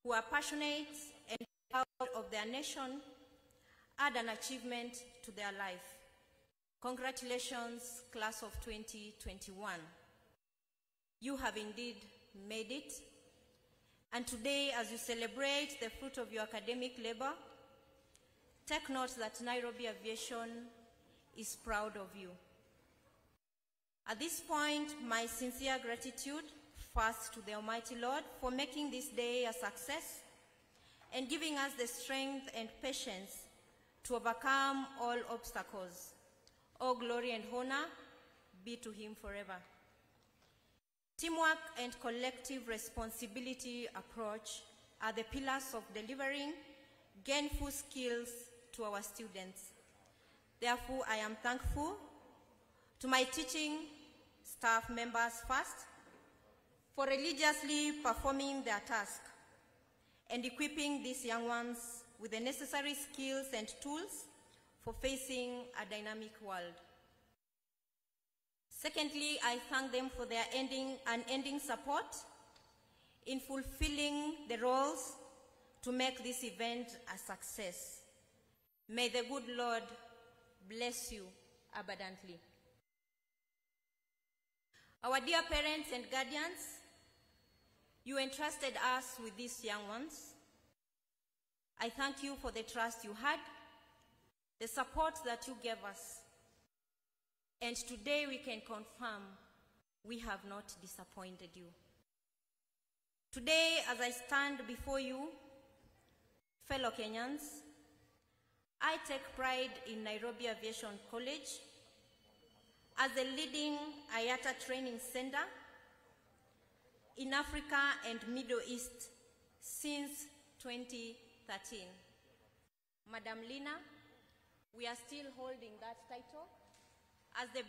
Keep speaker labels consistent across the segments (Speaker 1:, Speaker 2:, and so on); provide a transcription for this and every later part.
Speaker 1: who are passionate and proud of their nation add an achievement to their life. Congratulations, class of 2021. You have indeed made it. And today, as you celebrate the fruit of your academic labor, take note that Nairobi Aviation is proud of you. At this point, my sincere gratitude first to the Almighty Lord for making this day a success and giving us the strength and patience to overcome all obstacles. All glory and honor be to Him forever. Teamwork and collective responsibility approach are the pillars of delivering gainful skills to our students. Therefore, I am thankful to my teaching staff members first for religiously performing their task and equipping these young ones with the necessary skills and tools for facing a dynamic world. Secondly, I thank them for their unending support in fulfilling the roles to make this event a success. May the good Lord bless you abundantly. Our dear parents and guardians, you entrusted us with these young ones. I thank you for the trust you had, the support that you gave us. And today we can confirm we have not disappointed you. Today, as I stand before you, fellow Kenyans, I take pride in Nairobi Aviation College as the leading IATA training center in Africa and Middle East since 2013. Madam Lina, we are still holding that title as the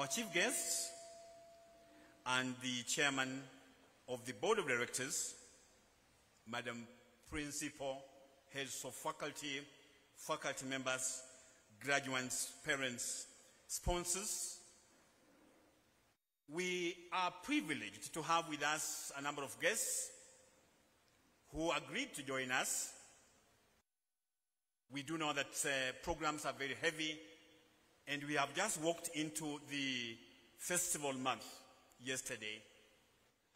Speaker 2: our chief guests and the chairman of the board of directors, Madam Principal, heads of faculty, faculty members, graduates, parents, sponsors. We are privileged to have with us a number of guests who agreed to join us. We do know that programs are very heavy, and we have just walked into the festival month yesterday.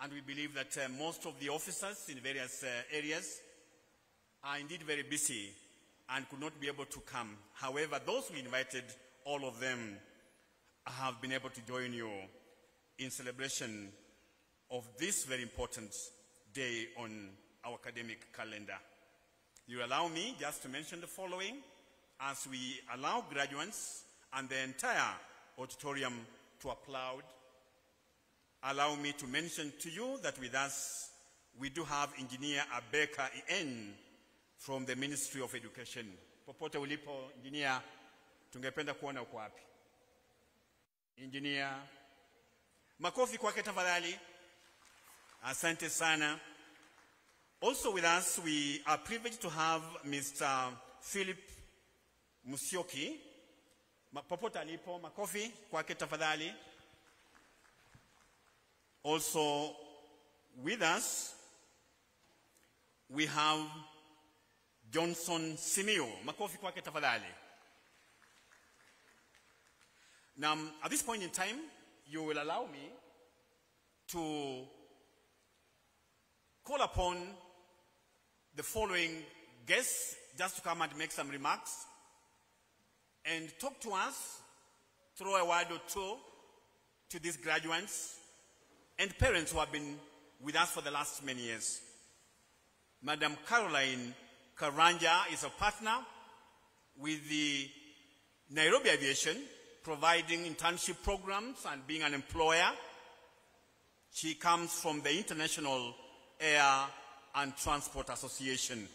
Speaker 2: And we believe that most of the officers in various areas are indeed very busy and could not be able to come. However, those we invited, all of them have been able to join you in celebration of this very important day on our academic calendar. You allow me just to mention the following as we allow graduates and the entire auditorium to applaud. Allow me to mention to you that with us, we do have Engineer Abeka En from the Ministry of Education. Popote ulipo, Engineer, tungependa kuona uko wapi. Engineer, makofi kwake tafadhali. Asante sana. Also with us, we are privileged to have Mr. Philip Musyoki. Popote alipo, makofi kwake tafadhali. Also with us, we have Johnson Simio. Makofi kwake tafadhali. Now, at this point in time, you will allow me to call upon the following guests just to come and make some remarks and talk to us, throw a word or two to these graduates and parents who have been with us for the last many years. Madam Caroline Karanja is a partner with the Nairobi Aviation, providing internship programs and being an employer. She comes from the International Air and Transport Association.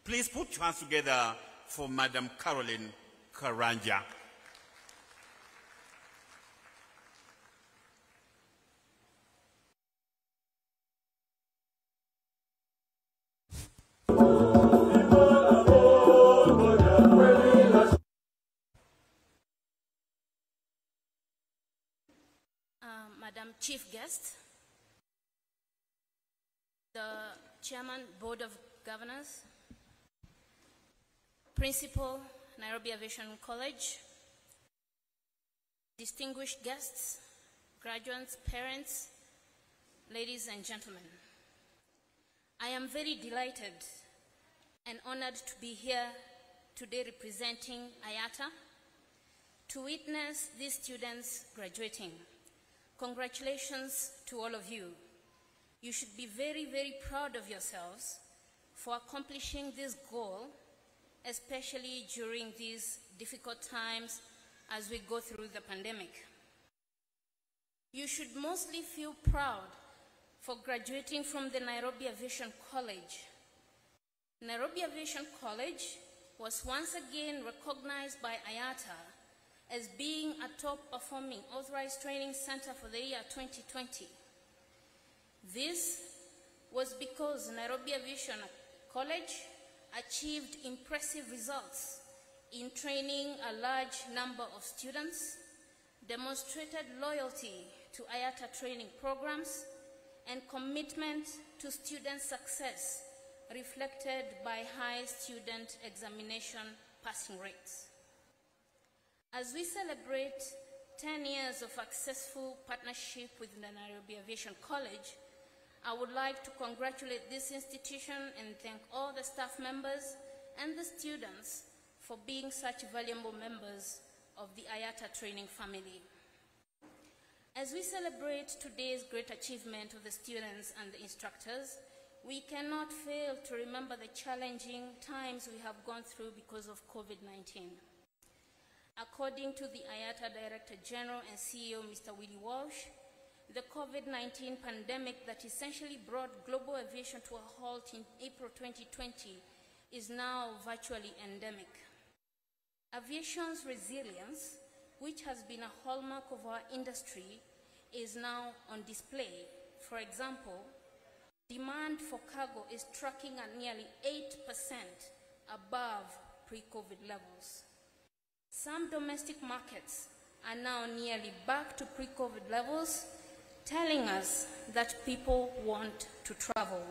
Speaker 2: Please put your hands together for Madam Caroline Karanja.
Speaker 3: Madam Chief Guest, the Chairman, Board of Governors, Principal, Nairobi Aviation College, distinguished guests, graduates, parents, ladies and gentlemen. I am very delighted and honored to be here today representing IATA to witness these students graduating. Congratulations to all of you. You should be very, very proud of yourselves for accomplishing this goal, especially during these difficult times as we go through the pandemic. You should mostly feel proud for graduating from the Nairobi Aviation College. Nairobi Aviation College was once again recognized by IATA as being a top-performing authorized training center for the year 2020. This was because Nairobi Aviation College achieved impressive results in training a large number of students, demonstrated loyalty to IATA training programs, and commitment to student success reflected by high student examination passing rates. As we celebrate 10 years of successful partnership with the Nairobi Aviation College, I would like to congratulate this institution and thank all the staff members and the students for being such valuable members of the IATA training family. As we celebrate today's great achievement of the students and the instructors, we cannot fail to remember the challenging times we have gone through because of COVID-19. According to the IATA Director General and CEO, Mr. Willie Walsh, the COVID-19 pandemic that essentially brought global aviation to a halt in April 2020 is now virtually endemic. Aviation's resilience which has been a hallmark of our industry, is now on display. For example, demand for cargo is tracking at nearly 8% above pre-COVID levels. Some domestic markets are now nearly back to pre-COVID levels, telling us that people want to travel.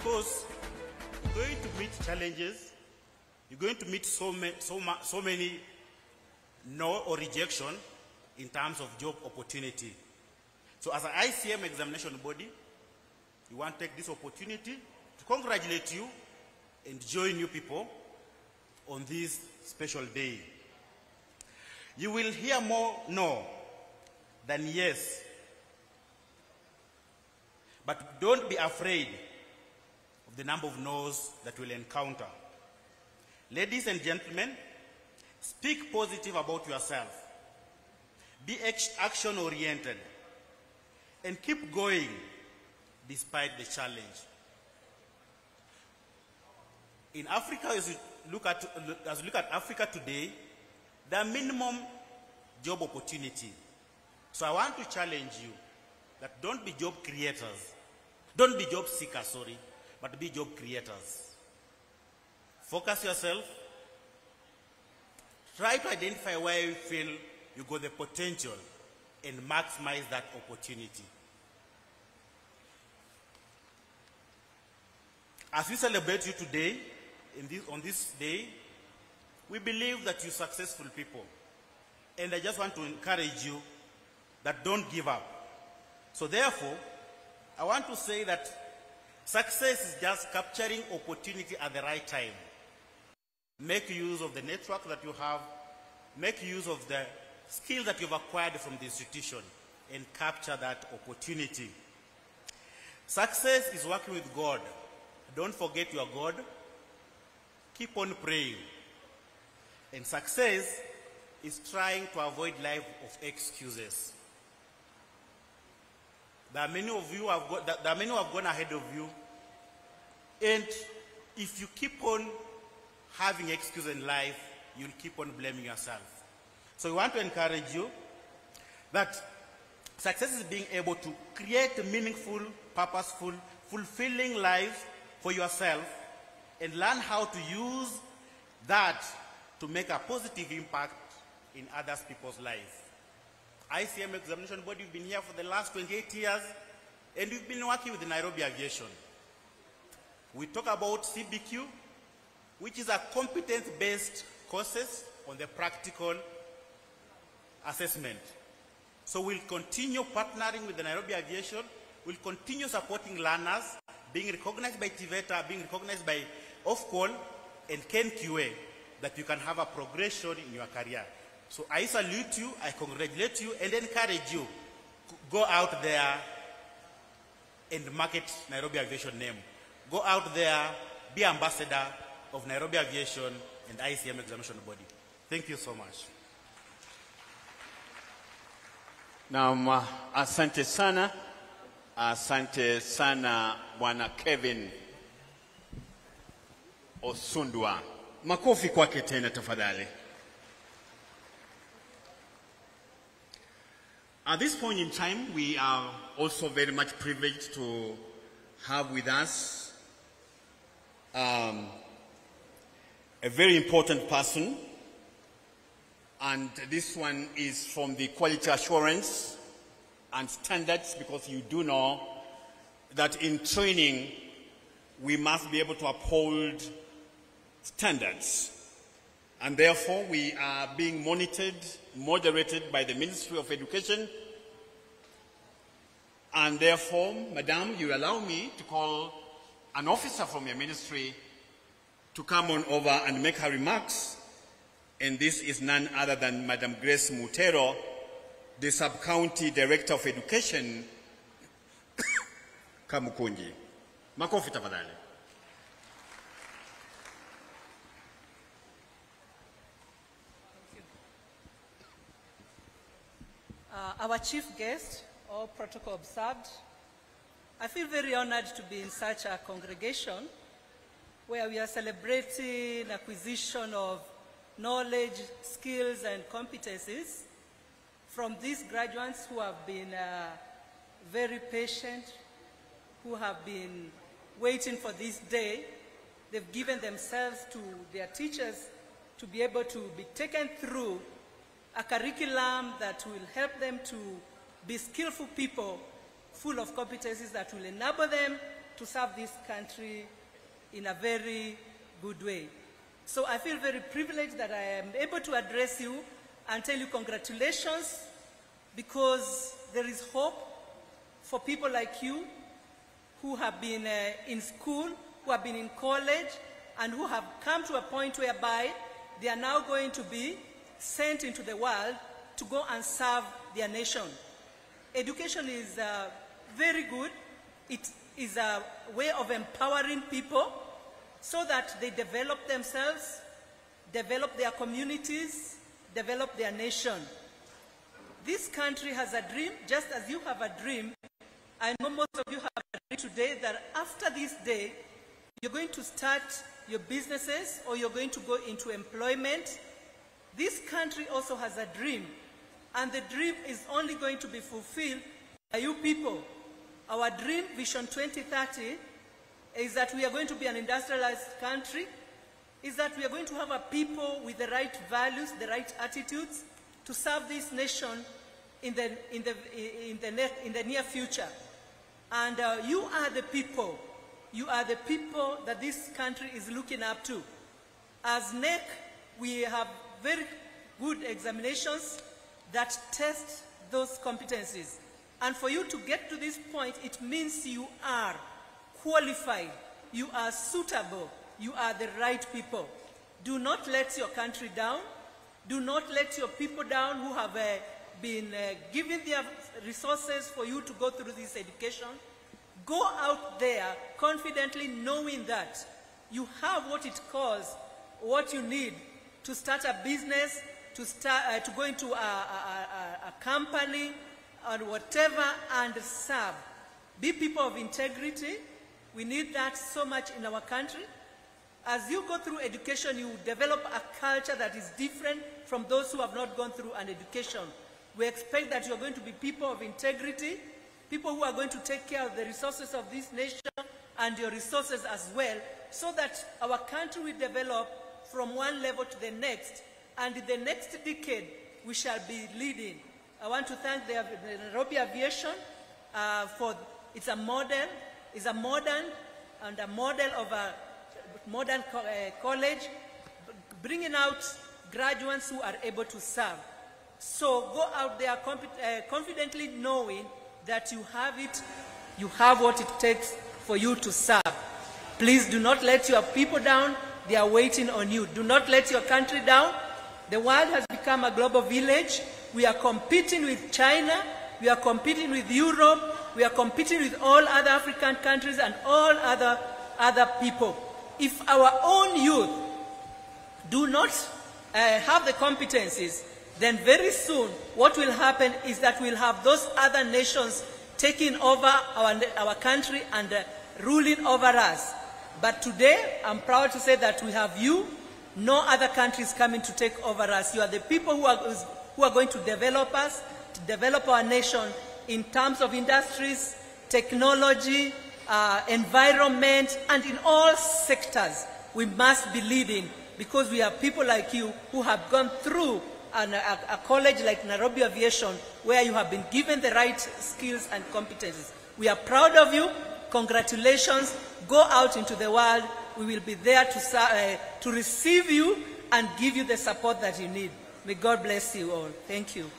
Speaker 4: because you're going to meet challenges, you're going to meet so many no or rejection in terms of job opportunity. So as an ICM examination body, we want to take this opportunity to congratulate you and join you people on this special day. You will hear more no than yes. But don't be afraid of the number of no's that you'll encounter. Ladies and gentlemen, speak positive about yourself. Be action-oriented. And keep going despite the challenge. In Africa, as you look at Africa today, there are minimum job opportunity. So I want to challenge you that don't be job creators. Don't be job seekers, sorry, but be job creators. Focus yourself. Try to identify where you feel you got the potential and maximize that opportunity. As we celebrate you today, on this day, we believe that you're successful people. And I just want to encourage you that don't give up. So therefore, I want to say that success is just capturing opportunity at the right time. Make use of the network that you have. Make use of the skill that you've acquired from the institution and capture that opportunity. Success is working with God. Don't forget your God. Keep on praying. And success is trying to avoid life of excuses. There are many of you who have gone ahead of you. And if you keep on having excuses in life, you'll keep on blaming yourself. So we want to encourage you that success is being able to create a meaningful, purposeful, fulfilling life for yourself and learn how to use that to make a positive impact in other people's lives. ICM examination body, we've been here for the last 28 years and we've been working with the Nairobi Aviation. We talk about CBQ, which is a competence-based courses on the practical assessment. So we'll continue partnering with the Nairobi Aviation. We'll continue supporting learners, being recognized by TVETA, being recognized by OFCOL and KenQA, that you can have a progression in your career. So I salute you, I congratulate you, and encourage you to go out there and market Nairobi Aviation name. Go out there, be ambassador of Nairobi Aviation and ICM examination body. Thank you so much.
Speaker 2: Now, asante sana Bwana Kevin Osundwa. Makofi kwake tena tafadhali. At this point in time, we are also very much privileged to have with us a very important person, and this one is from the quality assurance and standards, because you do know that in training we must be able to uphold standards, and therefore we are being moderated by the Ministry of Education. And therefore, Madam, you allow me to call an officer from your ministry to come on over and make her remarks. And this is none other than Madam Grace Mutero, the Sub-County Director of Education, Kamukunji. Makofi tafadhali.
Speaker 5: Our chief guest, all protocol observed, I feel very honored to be in such a congregation where we are celebrating acquisition of knowledge, skills, and competencies from these graduates who have been very patient, who have been waiting for this day. They've given themselves to their teachers to be able to be taken through a curriculum that will help them to be skillful people, full of competencies that will enable them to serve this country in a very good way. So I feel very privileged that I am able to address you and tell you congratulations, because there is hope for people like you who have been in school, who have been in college, and who have come to a point whereby they are now going to be sent into the world to go and serve their nation. Education is very good. It is a way of empowering people so that they develop themselves, develop their communities, develop their nation. This country has a dream, just as you have a dream. I know most of you have a dream today that after this day, you're going to start your businesses or you're going to go into employment. This country also has a dream, and the dream is only going to be fulfilled by you people. Our dream, Vision 2030, is that we are going to be an industrialized country, is that we are going to have a people with the right values, the right attitudes to serve this nation in the near future. And you are the people. You are the people that this country is looking up to. As NEC, we have very good examinations that test those competencies. And for you to get to this point, it means you are qualified, you are suitable, you are the right people. Do not let your country down. Do not let your people down who have been given their resources for you to go through this education. Go out there confidently knowing that you have what you need to start a business, to go into a company or whatever and serve. Be people of integrity. We need that so much in our country. As you go through education, you develop a culture that is different from those who have not gone through an education. We expect that you're going to be people of integrity, people who are going to take care of the resources of this nation and your resources as well, so that our country will develop from one level to the next, and in the next decade, we shall be leading. I want to thank the Nairobi Aviation for it's a modern of a modern college, bringing out graduates who are able to serve. So go out there confidently knowing that you have it, you have what it takes for you to serve. Please do not let your people down. They are waiting on you. Do not let your country down. The world has become a global village. We are competing with China. We are competing with Europe. We are competing with all other African countries and all other people. If our own youth do not have the competencies, then very soon what will happen is that we'll have those other nations taking over our country and ruling over us. But today, I'm proud to say that we have you. No other country is coming to take over us. You are the people who are going to develop us, to develop our nation in terms of industries, technology, environment, and in all sectors. We must be leading because we have people like you who have gone through a college like Nairobi Aviation where you have been given the right skills and competencies. We are proud of you. Congratulations. Go out into the world. We will be there to receive you and give you the support that you need. May God bless you all. Thank you.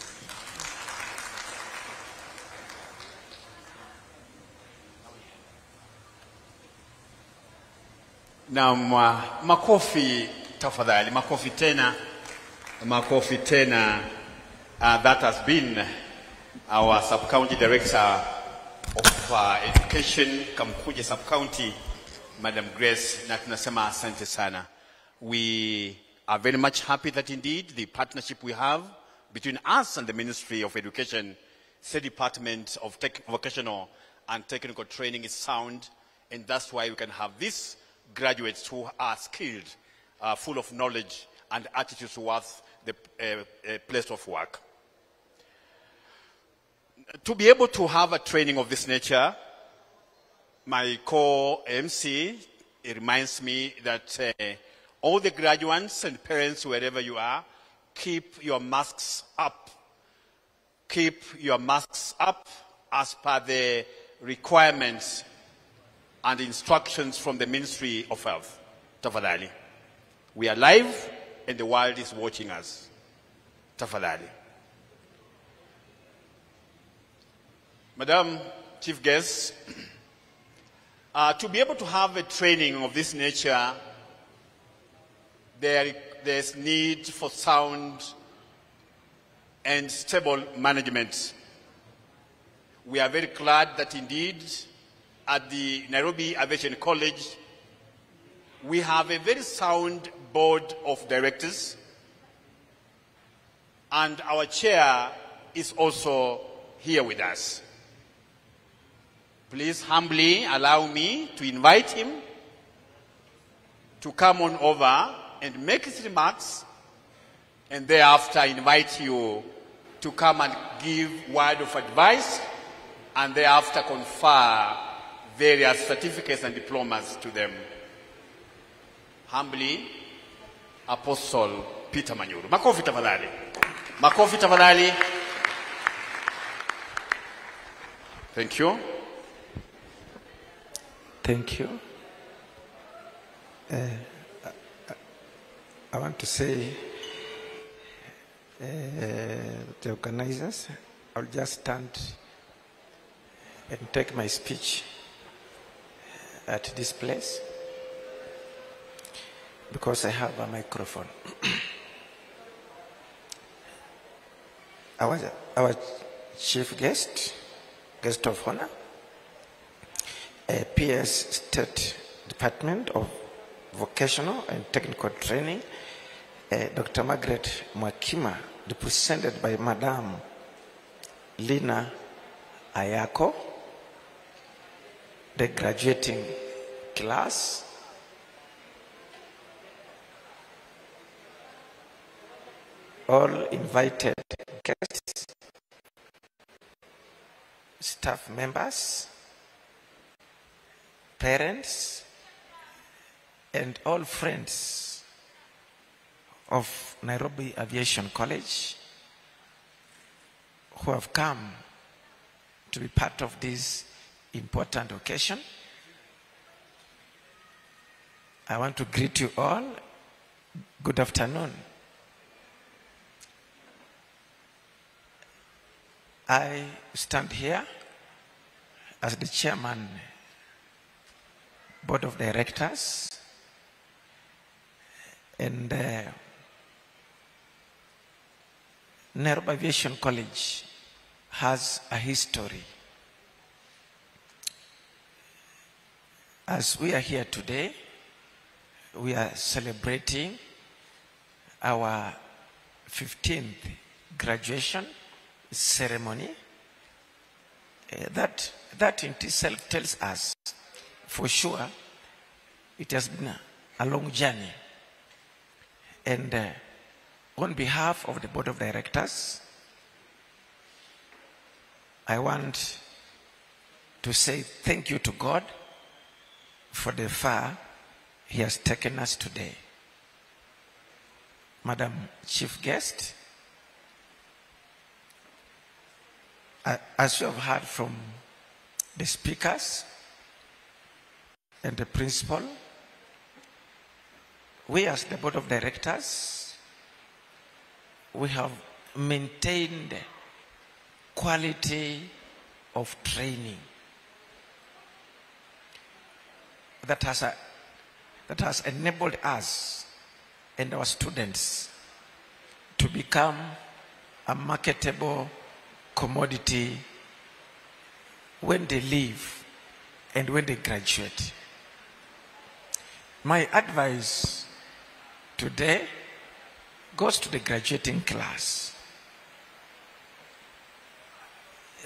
Speaker 2: Na makofi tafadhali, makofi tena. That has been our sub-county director of education, Kamkuje sub-county, Madam Grace, na tunasema asante sana. We are very much happy that indeed the partnership we have between us and the Ministry of Education, State Department of Vocational and Technical Training is sound, and that's why we can have these graduates who are skilled, full of knowledge and attitudes worth the place of work. To be able to have a training of this nature, my co-MC, it reminds me that all the graduates and parents, wherever you are, keep your masks up. Keep your masks up as per the requirements and instructions from the Ministry of Health. Tafadhali. We are live and the world is watching us. Tafadhali. Madam Chief Guest, to be able to have a training of this nature, there's need for sound and stable management. We are very glad that indeed at the Nairobi Aviation College, we have a very sound board of directors, and our chair is also here with us. Please humbly allow me to invite him to come on over and make his remarks, and thereafter invite you to come and give word of advice, and thereafter confer various certificates and diplomas to them. Humbly, Apostle Peter Manyuru. Makofi tafadhali. Makofi tafadhali. Thank you.
Speaker 6: Thank you. I want to say, the organizers, I'll just stand and take my speech at this place because I have a microphone. Our chief guest of honor, PS State Department of Vocational and Technical Training, Dr. Margaret Mwakima, represented by Madam Lina Ayako, the graduating class, all invited guests, staff members, parents, and all friends of Nairobi Aviation College who have come to be part of this important occasion. I want to greet you all. Good afternoon. I stand here as the chairman, board of directors, and Nairobi Aviation College has a history. As we are here today, we are celebrating our 15th graduation ceremony. That in itself tells us, for sure, it has been a long journey. And on behalf of the board of directors, I want to say thank you to God for the far He has taken us today. Madam Chief Guest, as you have heard from the speakers and the principal, we as the board of directors, we have maintained quality of training that has enabled us and our students to become a marketable commodity when they leave and when they graduate. My advice today goes to the graduating class.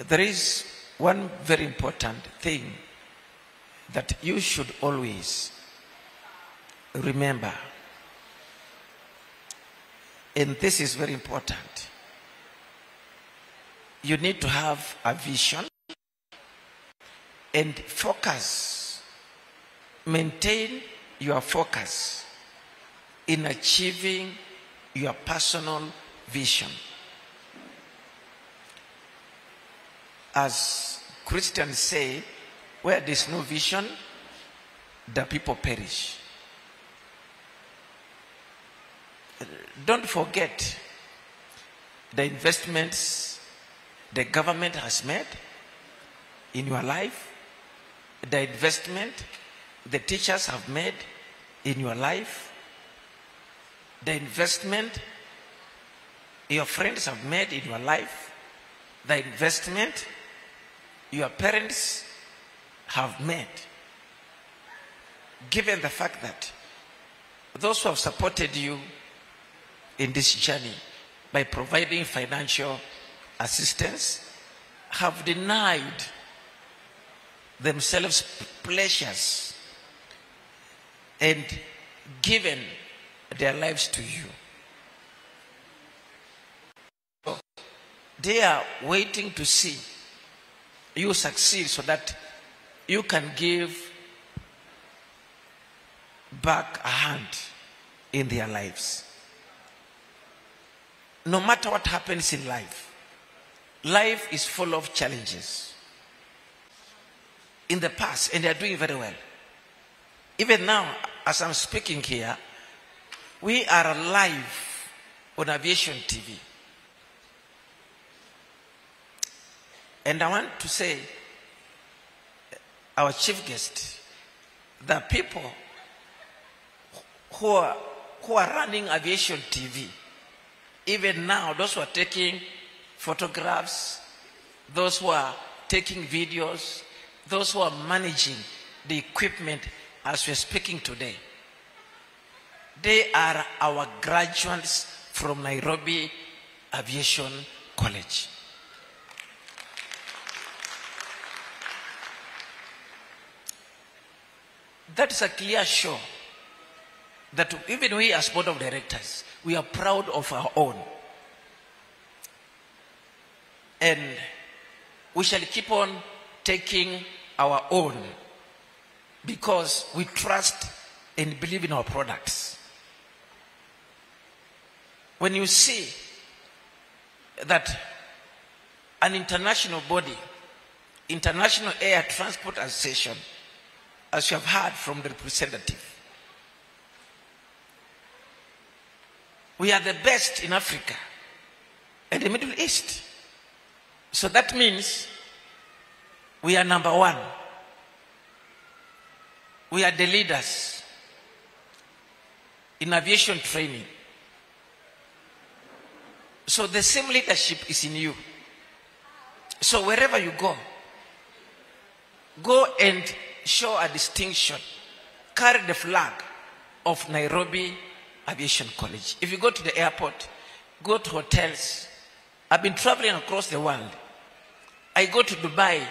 Speaker 6: There is one very important thing that you should always remember, and this is very important. You need to have a vision and focus. Maintain your focus in achieving your personal vision. As Christians say, where there is no vision, the people perish. Don't forget the investments the government has made in your life, the investment the teachers have made in your life, the investment your friends have made in your life, the investment your parents have made. Given the fact that those who have supported you in this journey by providing financial assistance have denied themselves pleasures and given their lives to you. So they are waiting to see you succeed so that you can give back a hand in their lives. No matter what happens in life, life is full of challenges. In the past, and they are doing very well. Even now, as I'm speaking here, we are live on Aviation TV. And I want to say, our chief guest, the people who are running Aviation TV, even now, those who are taking photographs, those who are taking videos, those who are managing the equipment as we're speaking today, they are our graduates from Nairobi Aviation College. That's a clear show that even we as board of directors, we are proud of our own. And we shall keep on taking our own because we trust and believe in our products. When you see that an international body, International Air Transport Association, as you have heard from the representative, we are the best in Africa and the Middle East. So that means we are number one. We are the leaders in aviation training. So the same leadership is in you. So wherever you go and show a distinction. Carry the flag of Nairobi Aviation College. If you go to the airport, go to hotels. I've been traveling across the world. I go to Dubai.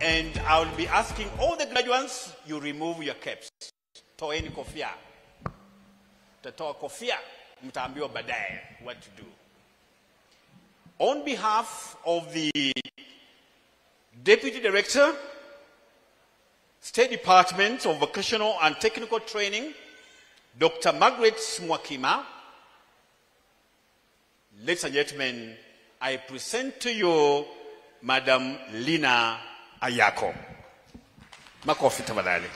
Speaker 2: And I will be asking all the graduates, you remove your caps. Toeni kofia. Tatoa kofia, mtaambiwa baadaye what to do. On behalf of the Deputy Director, State Department of Vocational and Technical Training, Dr. Margaret Mwakima, ladies and gentlemen, I present to you Madam Lina Ayako. Makofi tafadhali.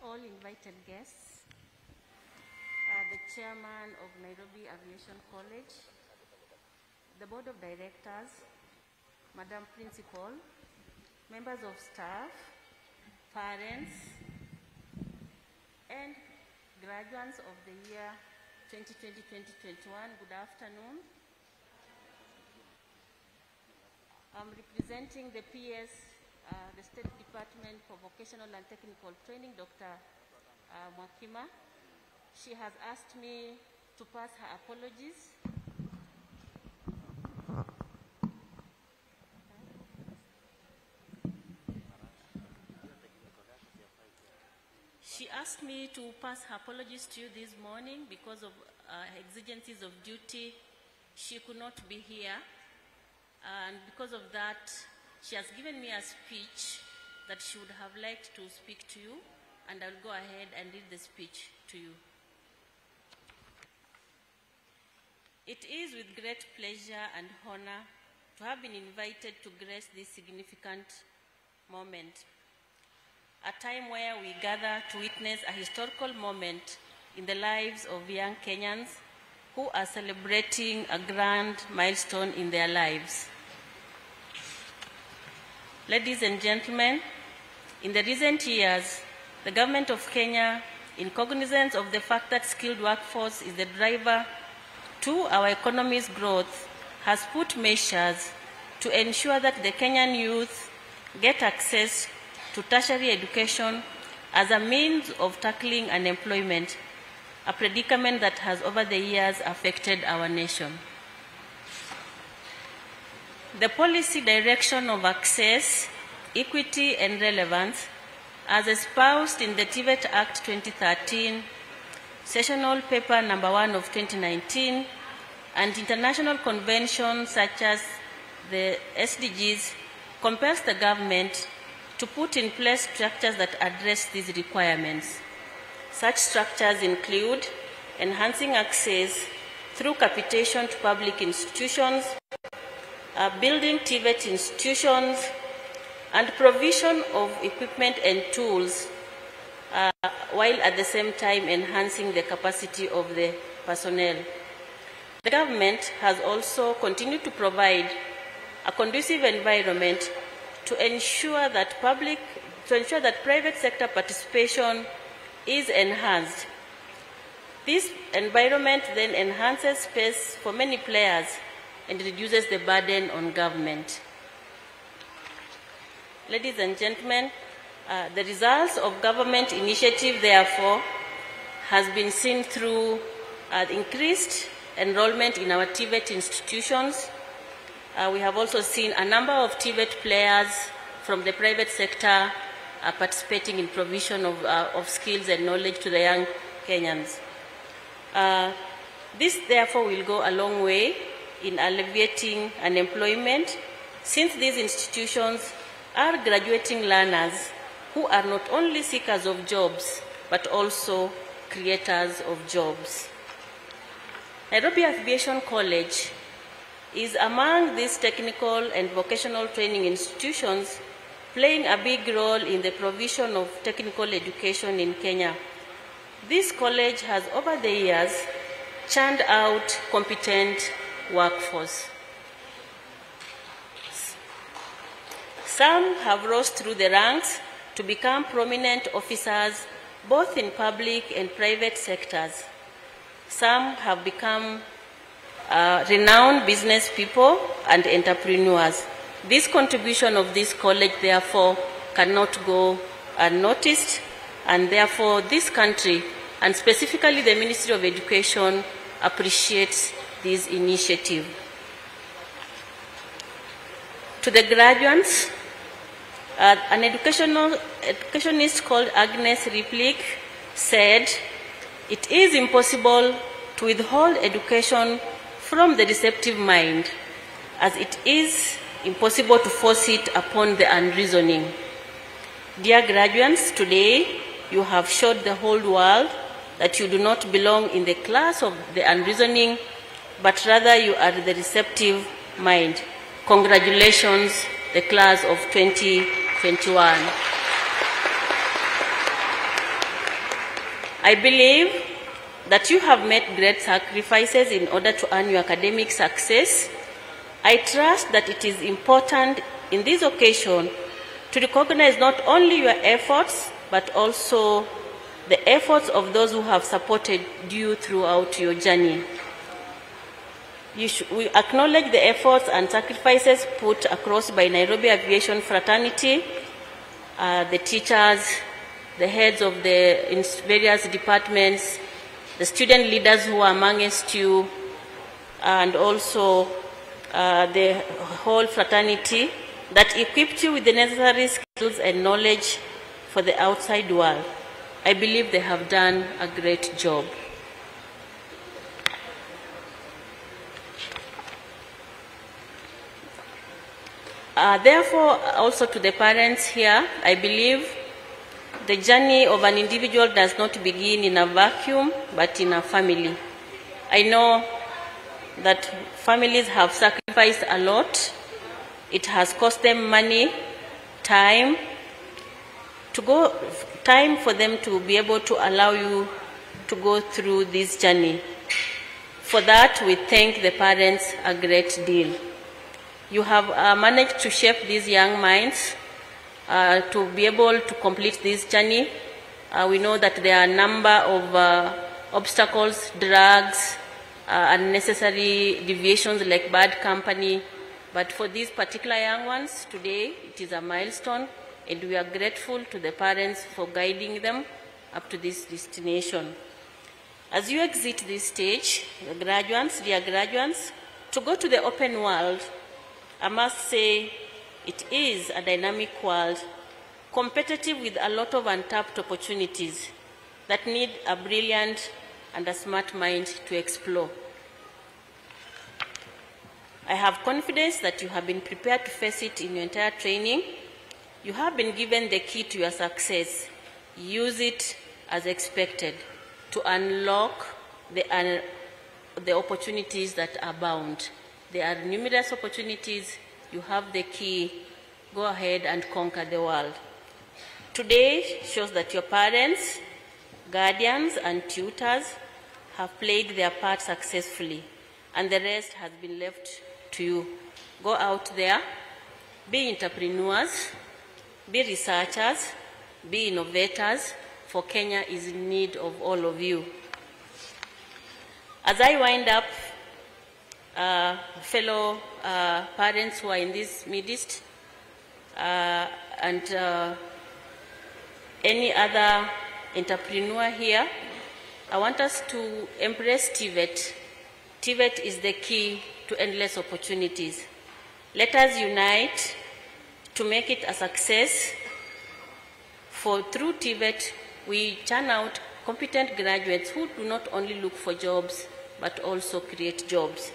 Speaker 3: All invited guests, the chairman of Nairobi Aviation College, the board of directors, Madam Principal, members of staff, parents, and graduates of the year 2020-2021, good afternoon. I'm representing the PS, the State Department for Vocational and Technical Training, Dr. Mwakima. She has asked me to pass her apologies. She asked me to pass her apologies to you this morning because of exigencies of duty. She could not be here, and because of that, she has given me a speech that she would have liked to speak to you, and I'll go ahead and read the speech to you. It is with great pleasure and honor to have been invited to grace this significant moment, a time where we gather to witness a historical moment in the lives of young Kenyans who are celebrating a grand milestone in their lives. Ladies and gentlemen, in the recent years, the government of Kenya, in cognizance of the fact that skilled workforce is the driver to our economy's growth, has put measures to ensure that the Kenyan youth get access to tertiary education as a means of tackling unemployment, a predicament that has over the years affected our nation. The policy direction of access, equity, and relevance, as espoused in the TVET Act 2013, Sessional Paper Number 1 of 2019, and international conventions such as the SDGs, compels the government to put in place structures that address these requirements. Such structures include enhancing access through capitation to public institutions, building TVET institutions, and provision of equipment and tools, while at the same time enhancing the capacity of the personnel. The government has also continued to provide a conducive environment to ensure that private sector participation is enhanced. This environment then enhances space for many players and reduces the burden on government. Ladies and gentlemen, the results of government initiative, therefore, has been seen through increased enrollment in our TVET institutions. We have also seen a number of TVET players from the private sector participating in provision of skills and knowledge to the young Kenyans. This, therefore, will go a long way in alleviating unemployment, since these institutions are graduating learners who are not only seekers of jobs, but also creators of jobs. Nairobi Aviation College is among these technical and vocational training institutions playing a big role in the provision of technical education in Kenya. This college has, over the years, churned out competent workforce. Some have rose through the ranks to become prominent officers both in public and private sectors. Some have become renowned business people and entrepreneurs. This contribution of this college, therefore, cannot go unnoticed, and therefore this country, and specifically the Ministry of Education, appreciates this initiative. To the graduates, an educationist called Agnes Replik said, "It is impossible to withhold education from the receptive mind, as it is impossible to force it upon the unreasoning." Dear graduates, today you have showed the whole world that you do not belong in the class of the unreasoning, but rather you are the receptive mind. Congratulations, the class of 2021. I believe that you have made great sacrifices in order to earn your academic success. I trust that it is important in this occasion to recognize not only your efforts, but also the efforts of those who have supported you throughout your journey. We acknowledge the efforts and sacrifices put across by Nairobi Aviation fraternity, the teachers, the heads of the various departments, the student leaders who are amongst you, and also the whole fraternity that equipped you with the necessary skills and knowledge for the outside world. I believe they have done a great job. Therefore, also to the parents here, I believe the journey of an individual does not begin in a vacuum, but in a family. I know that families have sacrificed a lot. It has cost them money, time for them to be able to allow you to go through this journey. For that, we thank the parents a great deal. You have managed to shape these young minds to be able to complete this journey. We know that there are a number of obstacles, drugs, unnecessary deviations like bad company. But for these particular young ones, today it is a milestone, and we are grateful to the parents for guiding them up to this destination. As you exit this stage, graduates, dear graduates, to go to the open world, I must say it is a dynamic world, competitive with a lot of untapped opportunities that need a brilliant and a smart mind to explore. I have confidence that you have been prepared to face it in your entire training. You have been given the key to your success. Use it as expected to unlock the opportunities that abound. There are numerous opportunities. You have the key. Go ahead and conquer the world. Today shows that your parents, guardians, and tutors have played their part successfully, and the rest has been left to you. Go out there, be entrepreneurs, be researchers, be innovators, for Kenya is in need of all of you. As I wind up, fellow parents who are in this midst, and any other entrepreneur here, I want us to embrace TVET. TVET is the key to endless opportunities. Let us unite to make it a success. For through TVET, we churn out competent graduates who do not only look for jobs, but also create jobs.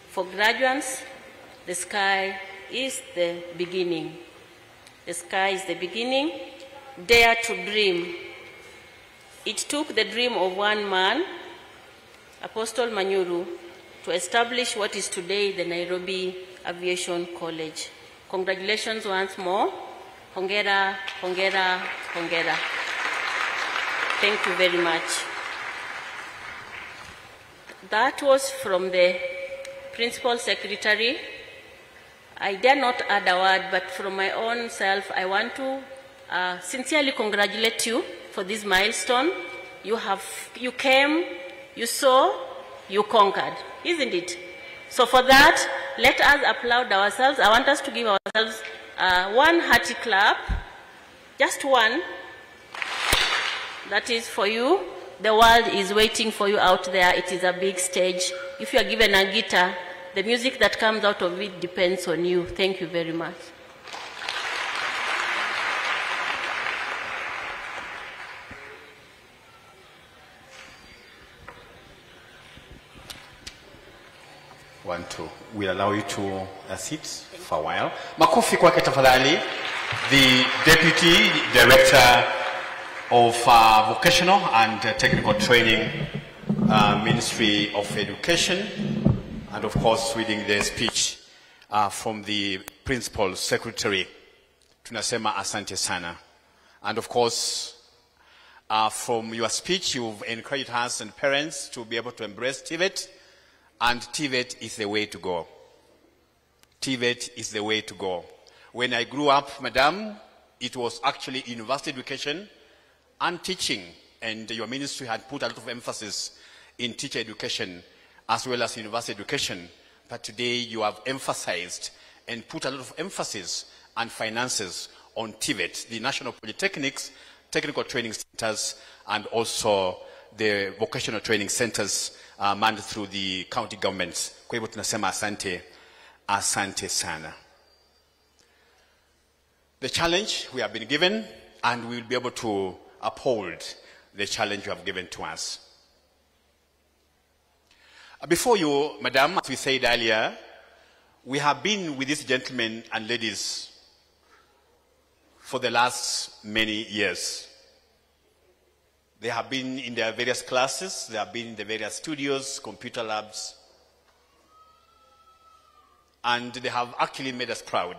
Speaker 3: For graduates, the sky is the beginning. The sky is the beginning. Dare to dream. It took the dream of one man, Apostle Manyuru, to establish what is today the Nairobi Aviation College. Congratulations once more. Hongera, hongera, hongera. Thank you very much. That was from the Principal Secretary. I dare not add a word, but from my own self, I want to sincerely congratulate you for this milestone. You came, you saw, you conquered, isn't it? So for that, let us applaud ourselves. I want us to give ourselves one hearty clap Just one. That is for you. The world is waiting for you out there. It is a big stage. If you are given a guitar, the music that comes out of it depends on you. Thank you very much.
Speaker 2: We'll allow you to sit for a while. Makofi kwake tafadhali, the Deputy Director of Vocational and Technical Training, Ministry of Education, and of course reading the speech from the Principal Secretary. Tunasema asante sana. And of course, from your speech, you've encouraged us and parents to be able to embrace TVET. And TVET is the way to go. TVET is the way to go. When I grew up, Madam, it was actually university education and teaching. And your ministry had put a lot of emphasis in teacher education as well as university education. But today you have emphasized and put a lot of emphasis and finances on TVET, the National Polytechnics, Technical Training Centers, and also the vocational training centers manned through the county governments. Kwa hivyo tunasema asante, asante sana. The challenge we have been given, and we will be able to uphold the challenge you have given to us. Before you, Madam, as we said earlier, we have been with these gentlemen and ladies for the last many years. They have been in their various classes, they have been in the various studios, computer labs, and they have actually made us proud.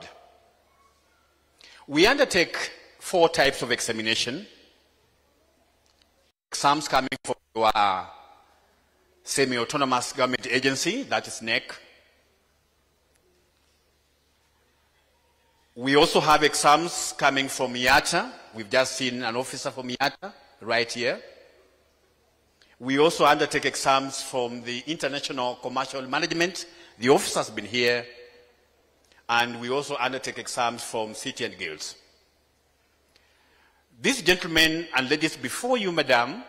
Speaker 2: We undertake 4 types of examination. Exams coming from our semi-autonomous government agency, that is NEC. We also have exams coming from IATA. We've just seen an officer from IATA right here. We also undertake exams from the International Commercial Management. The office has been here. And we also undertake exams from City and Guilds. These gentlemen and ladies before you, Madam,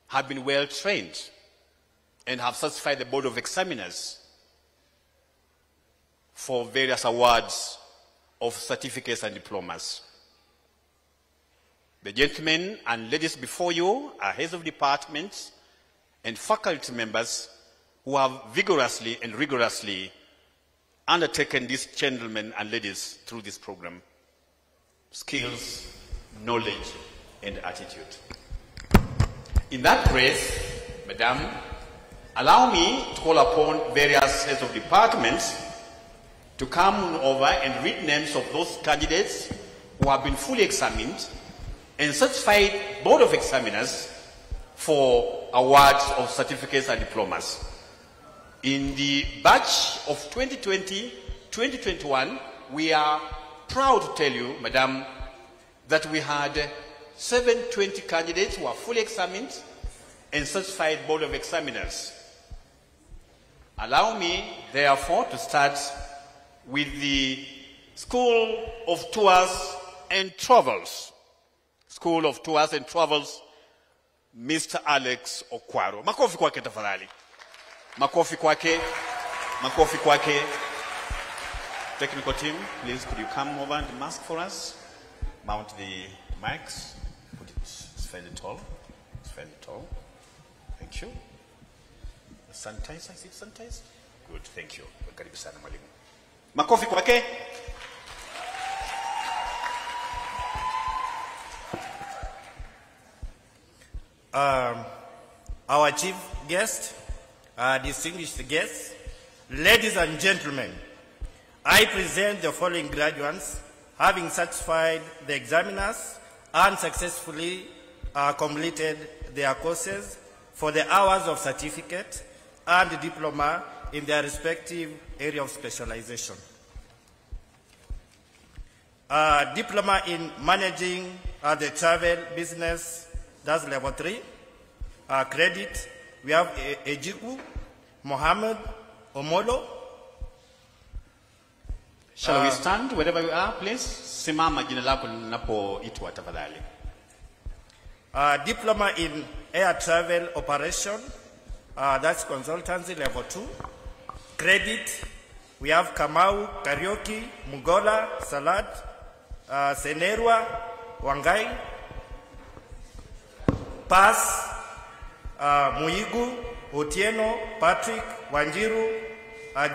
Speaker 2: have been well trained and have satisfied the Board of Examiners for various awards of certificates and diplomas. The gentlemen and ladies before you are heads of departments and faculty members who have vigorously and rigorously undertaken these gentlemen and ladies through this program. Skills, knowledge, and attitude. In that race, Madam, allow me to call upon various heads of departments to come over and read names of those candidates who have been fully examined and certified Board of Examiners for awards of certificates and diplomas. In the batch of 2020-2021, we are proud to tell you, Madam, that we had 720 candidates who are fully examined and certified Board of Examiners. Allow me, therefore, to start with the School of Tours and Travels. School of Tours and Travels, Mr. Alex Okwaro. Makofi kwake tafadhali. Makofi kwake. Makofi kwake. Technical team, please could you come over and mask for us? Mount the mics. Put it, it's fairly tall. It's fairly tall. Thank you. The sanitizer, is it sanitized? Good, thank you. Karibu sana mwalimu. Makofi kwake.
Speaker 7: Our chief guest, distinguished guests, ladies and gentlemen, I present the following graduates having satisfied the examiners and successfully completed their courses for the hours of certificate and diploma in their respective area of specialization. Diploma in managing the travel business, that's level 3. Credit, we have Ejiku, Mohammed, Omolo.
Speaker 2: Shall we stand wherever we are, please? Simama jina lako linapoitwa tafadhali.
Speaker 7: Diploma in Air Travel Operation, that's consultancy level 2. Credit, we have Kamau, Karaoke, Mugola, Salad, Senerwa, Wangai. Pass, Muigu, Otieno, Patrick, Wanjiru,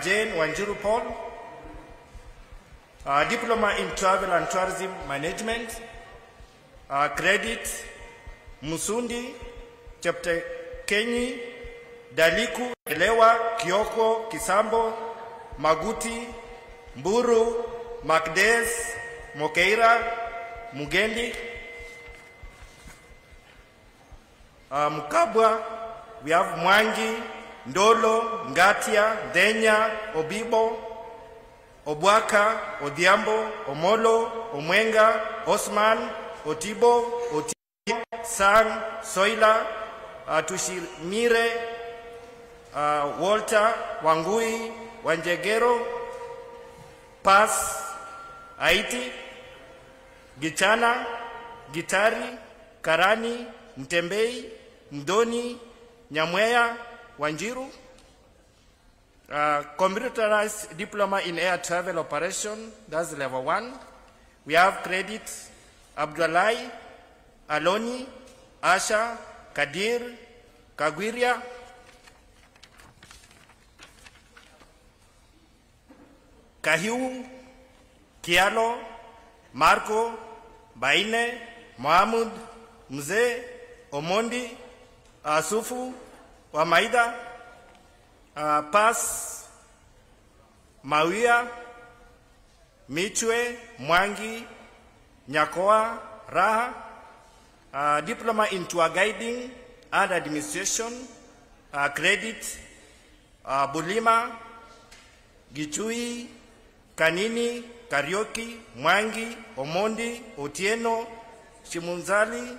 Speaker 7: Jane, Wanjiru Paul. Diploma in Travel and Tourism Management. Credit, Musundi, Chapter Kenyi, Daliku, Elewa, Kioko, Kisambo, Maguti, Mburu, Makdes, Mokeira, Mugendi. Mukabwa, we have Mwangi, Ndolo, Ngatia, Denya, Obibo, Obwaka, Odiambo, Omolo, Omwenga, Osman, Otibo, Sang, Soila, Tushimire, Walter, Wangui, Wanjegero, Pass, Haiti, Gichana, Gitari, Karani, Mtembei, Mdoni, Nyamweya, Wanjiru. Computerized Diploma in Air Travel Operation, that's level 1. We have credit, Abdullahi, Aloni, Asha, Kadir, Kagwiria. Kahiu, Kialo, Marco, Baine, Mohamud, Mzee, Omondi, Sufu, Wamaida, Pass, Mawia, Michwe, Mwangi, Nyakoa, Raha. Diploma in Tour Guiding and Administration. Credit, Bulima, Gichui, Kanini, Karaoke, Mwangi, Omondi, Otieno, Shimunzali,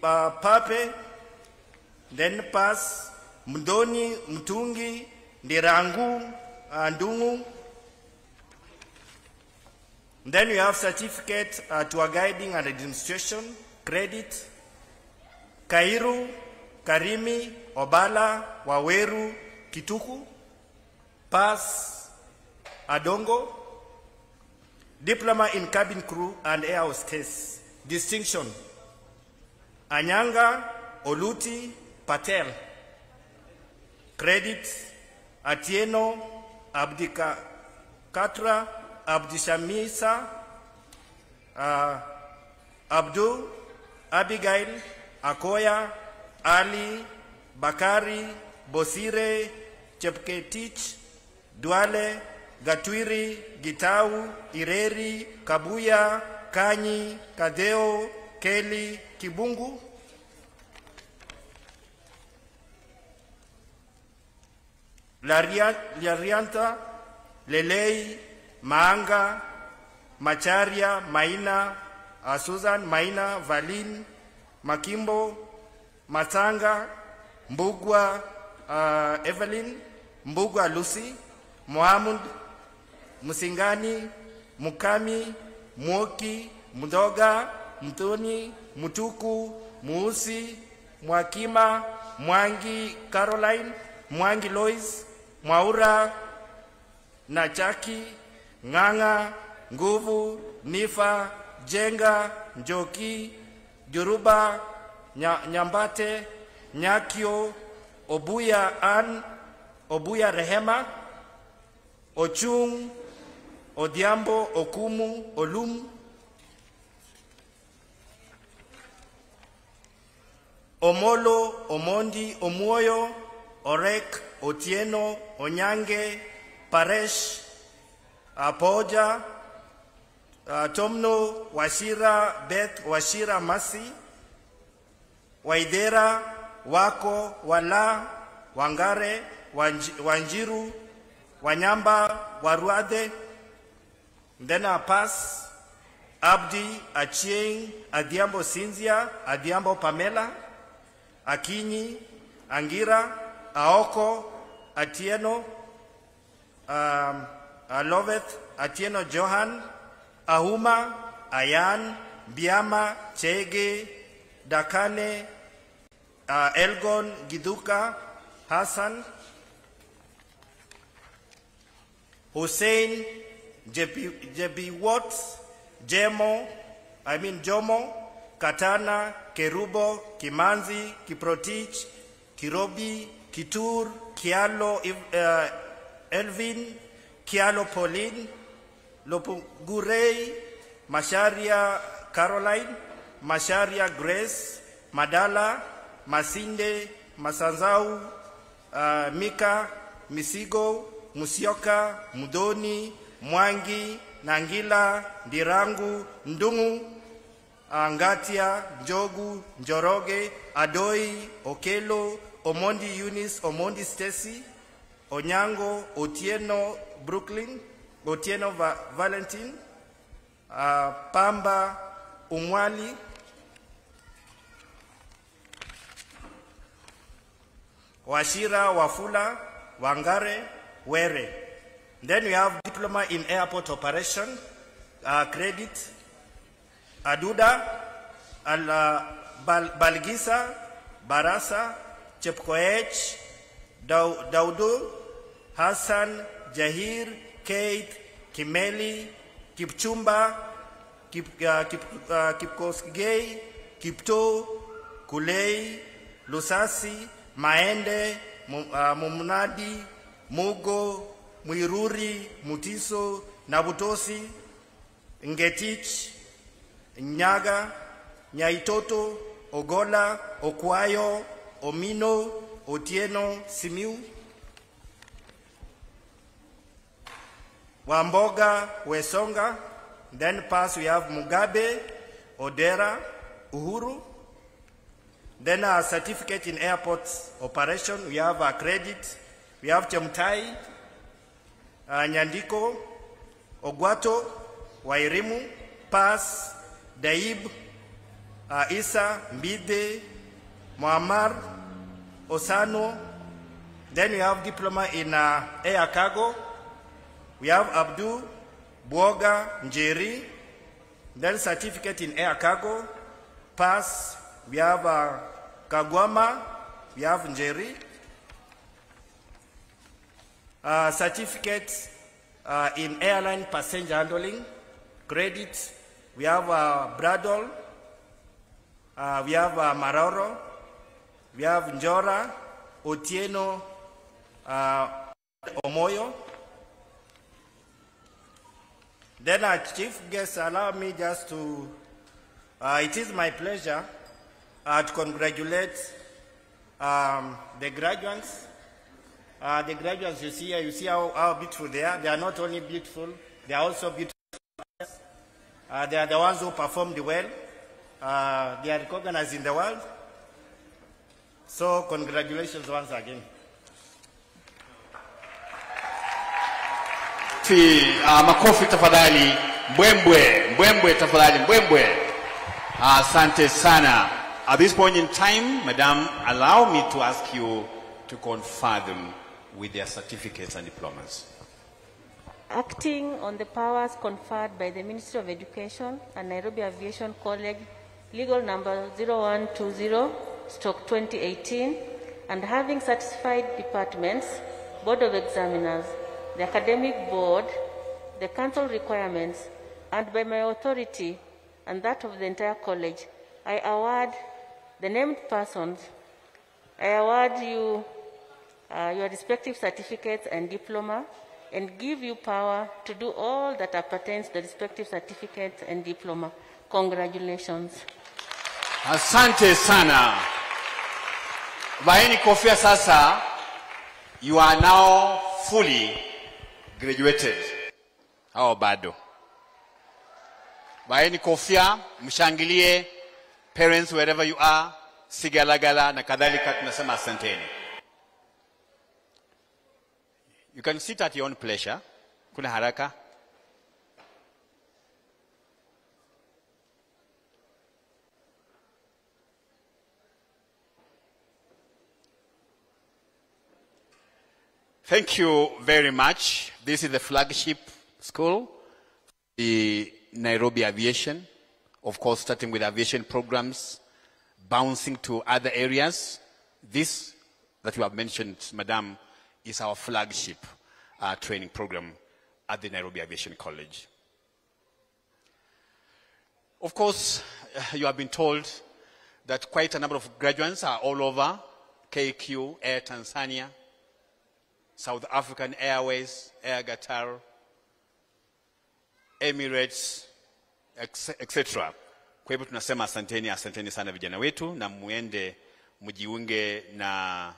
Speaker 7: Pape, then Pass, Mdoni, Mtungi, Ndirangu, Ndungu. Then we have certificate Tour Guiding and Administration, Credit, Kairu, Karimi, Obala, Waweru, Kituku, Pass, Adongo. Diploma in Cabin Crew and Air Hostess, Distinction, Anyanga, Oluti, Patel. Credit, Atieno, Abdika Katra, Abdishamisa, Abdul, Abigail, Akoya, Ali, Bakari, Bosire, Chepketich, Duale, Gatwiri, Gitau, Ireri, Kabuya, Kanyi, Kadeo, Keli, Kibungu. Larianta, Lelei, Maanga, Macharia, Maina, Susan, Maina, Valin, Makimbo, Matanga, Mbugwa, Evelyn, Mbugwa Lucy, Mohamud, Musingani, Mukami, Mwoki, Mudoga, Mtoni, Mutuku, Muusi, Mwakima, Mwangi Caroline, Mwangi Lois, Mwaura, Nachaki, Nganga, Nguvu, Nifa, Jenga, Njoki, Juruba, Nyambate, Nyakio, Obuya Ann, Obuya Rehema, Ochung, Odiambo, Okumu, Olum, Omolo, Omondi, Omoyo, Orek, Otieno, Onyange, Paresh, Apoja, Tomno, Washira, Beth, Washira, Masi, Waidera, Wako, Wala, Wangare, Wanjiru, Wanyamba, Waruade. Then I pass Abdi, Achieng, Adiambo Cynthia, Adiambo Pamela, Akinyi, Angira, Aoko, Atieno, Loveth Atieno Johan, Ahuma, Ayan, Biama, Chege, Dakane, Elgon, Giduka, Hassan, Hussein, JB Watts, Jomo, Katana, Kerubo, Kimanzi, Kiprotich, Kirobi, Kitur, Kialo, Elvin, Kialo Pauline, Lopugurei, Masharia Caroline, Masharia Grace, Madala, Masinde, Masanzau, Mika, Misigo, Musioka, Mudoni, Mwangi, Nangila, Ndirangu, Ndungu, Angatia, Njogu, Njoroge, Adoi, Okelo, Omondi Eunice, Omondi Stacy, Onyango, Otieno Brooklyn, Otieno Valentine, Pamba Umwali, Washira Wafula, Wangare, Were. Then we have diploma in airport operation, credit, Aduda, Balgisa, Barasa, Chepkoech, Daudu, Hassan, Jahir, Kate, Kimeli, Kipchumba, Kipkosgei, Kipto, Kulei, Lusasi, Maende, Mumunadi, Mugo, Muiruri, Mutiso, Nabutosi, Ngetich, Nyaga, Nyaitoto, Ogola, Okwayo, Omino, Otieno, Simiu, Wamboga, Wesonga. Then pass we have Mugabe, Odera, Uhuru. Then a certificate in airport operation, we have a credit, we have Chemtai, Nyandiko, Ogwato, Wairimu, Pass, Daib, Isa, Mbide, Muammar, Osano. Then we have diploma in air cargo. We have Abdu, Buoga, Njeri. Then certificate in air cargo, Pass. We have Kagwama, we have Njeri. Certificate in airline passenger handling, credit. We have Bradol, we have Maroro, we have Njora, Otieno, Omoyo. Then our chief guest, allow me just to, it is my pleasure to congratulate the graduates. The graduates you see here, you see how beautiful they are. They are not only beautiful, they are also beautiful. They are the ones who performed well. They are recognized in the world. So congratulations once again.
Speaker 2: Makofi tafadhali. Mbwembwe tafadhali. Mbwembwe. Asante sana. At this point in time, Madam, allow me to ask you to confer them with their certificates and diplomas.
Speaker 8: Acting on the powers conferred by the Ministry of Education and Nairobi Aviation College, legal number 0120/2018, and having satisfied departments, Board of Examiners, the Academic Board, the Council requirements, and by my authority and that of the entire college, I award the named persons, I award you your respective certificates and diploma, and give you power to do all that appertains to the respective certificates and diploma. Congratulations.
Speaker 2: Asante sana. Vaeni kofia sasa. You are now fully graduated. Hao bado. Vaeni kofia, mshangilie. Parents, wherever you are, sigalagala na kadhalika, tunasema asanteni. You can sit at your own pleasure. Kuna haraka. Thank you very much. This is the flagship school, the Nairobi Aviation. Of course, starting with aviation programs, bouncing to other areas. This that you have mentioned, Madam, is our flagship training program at the Nairobi Aviation College. Of course, you have been told that quite a number of graduates are all over, KQ, Air Tanzania, South African Airways, Air Qatar, Emirates, etc. Kwa hivyo tunasema asanteni sana vijana wetu, na muende mjiunge na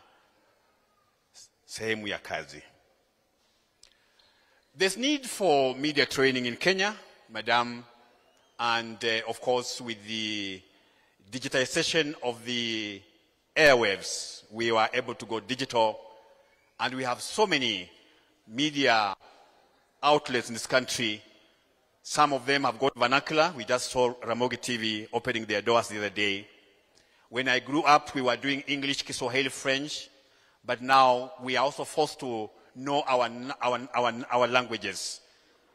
Speaker 2: sehemu ya kazi. There's need for media training in Kenya, Madam, and of course with the digitization of the airwaves, we were able to go digital, and we have so many media outlets in this country. Some of them have got vernacular. We just saw Ramogi TV opening their doors the other day. When I grew up, we were doing English, Kiswahili, French, but now we are also forced to know our languages.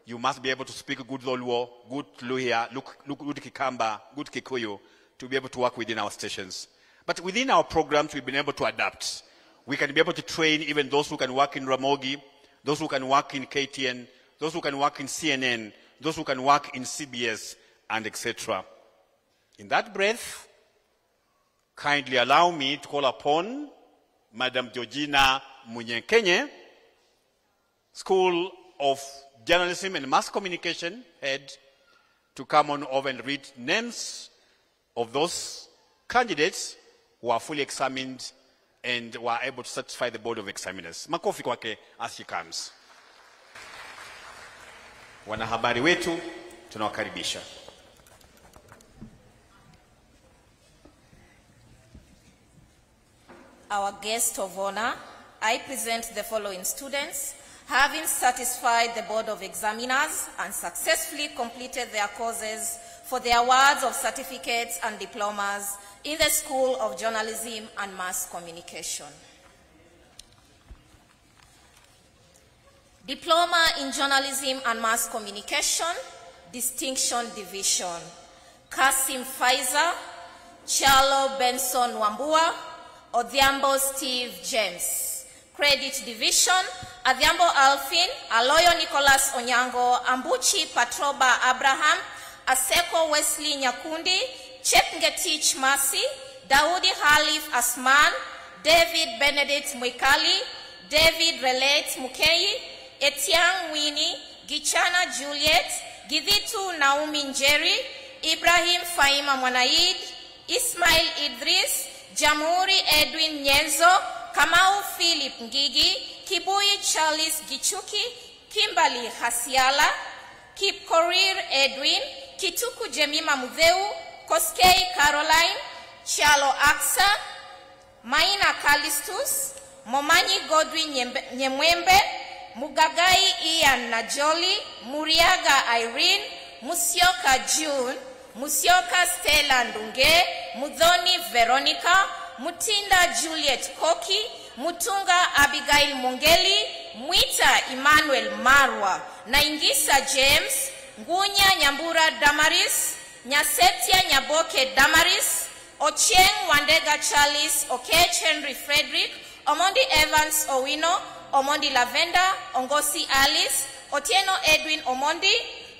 Speaker 2: You must be able to speak good Zoluo, good Luhia, good Kikamba, good Kikuyu, to be able to work within our stations. But within our programs, we've been able to adapt. We can be able to train even those who can work in Ramogi, those who can work in KTN, those who can work in CNN, those who can work in CBS, and etc. In that breath, kindly allow me to call upon Madam Georgina Munyenkenye, School of Journalism and Mass Communication head, to come on over and read names of those candidates who are fully examined and were able to satisfy the board of examiners. Makofi kwake as she comes. Wanahabari wetu, tunawakaribisha.
Speaker 9: Our guest of honor, I present the following students, having satisfied the Board of Examiners and successfully completed their courses for the awards of certificates and diplomas in the School of Journalism and Mass Communication. Diploma in Journalism and Mass Communication, Distinction Division. Kasim Faiza, Charlo Benson Wambua, Odhiambo Steve James. Credit Division, Adhiambo Alfin, Aloyo Nicholas Onyango, Ambuchi Patroba Abraham, Aseko Wesley Nyakundi, Chepngetich Masi, Daudi Halif Asman, David Benedict Mwikali, David Relate Mukei, Etiang Winnie, Gichana Juliet, Githitu Naomi Njeri, Ibrahim Faima Mwanaid, Ismail Idris, Jamhuri Edwin Nyenzo, Kamau Philip Ngigi, Kibui Charles Gichuki, Kimberly Hasiala, Kipkorir Edwin, Kituku Jemima Mudheu, Koskei Caroline, Chalo Aksa, Maina Kalistus, Momanyi Godwin Nyemwembe, Mugagai Ian Najoli, Muriaga Irene, Musyoka June, Musyoka Stella Ndunge, Mudhoni Veronica, Mutinda Juliet Koki, Mutunga Abigail Mongeli, Mwita Emmanuel Marwa, Naingisa James, Ngunya Nyambura Damaris, Nyasetia Nyaboke Damaris, Ochieng Wandega Charles, Okech Henry Frederick, Omondi Evans Owino, Omondi Lavenda, Ongosi Alice, Otieno Edwin Omondi,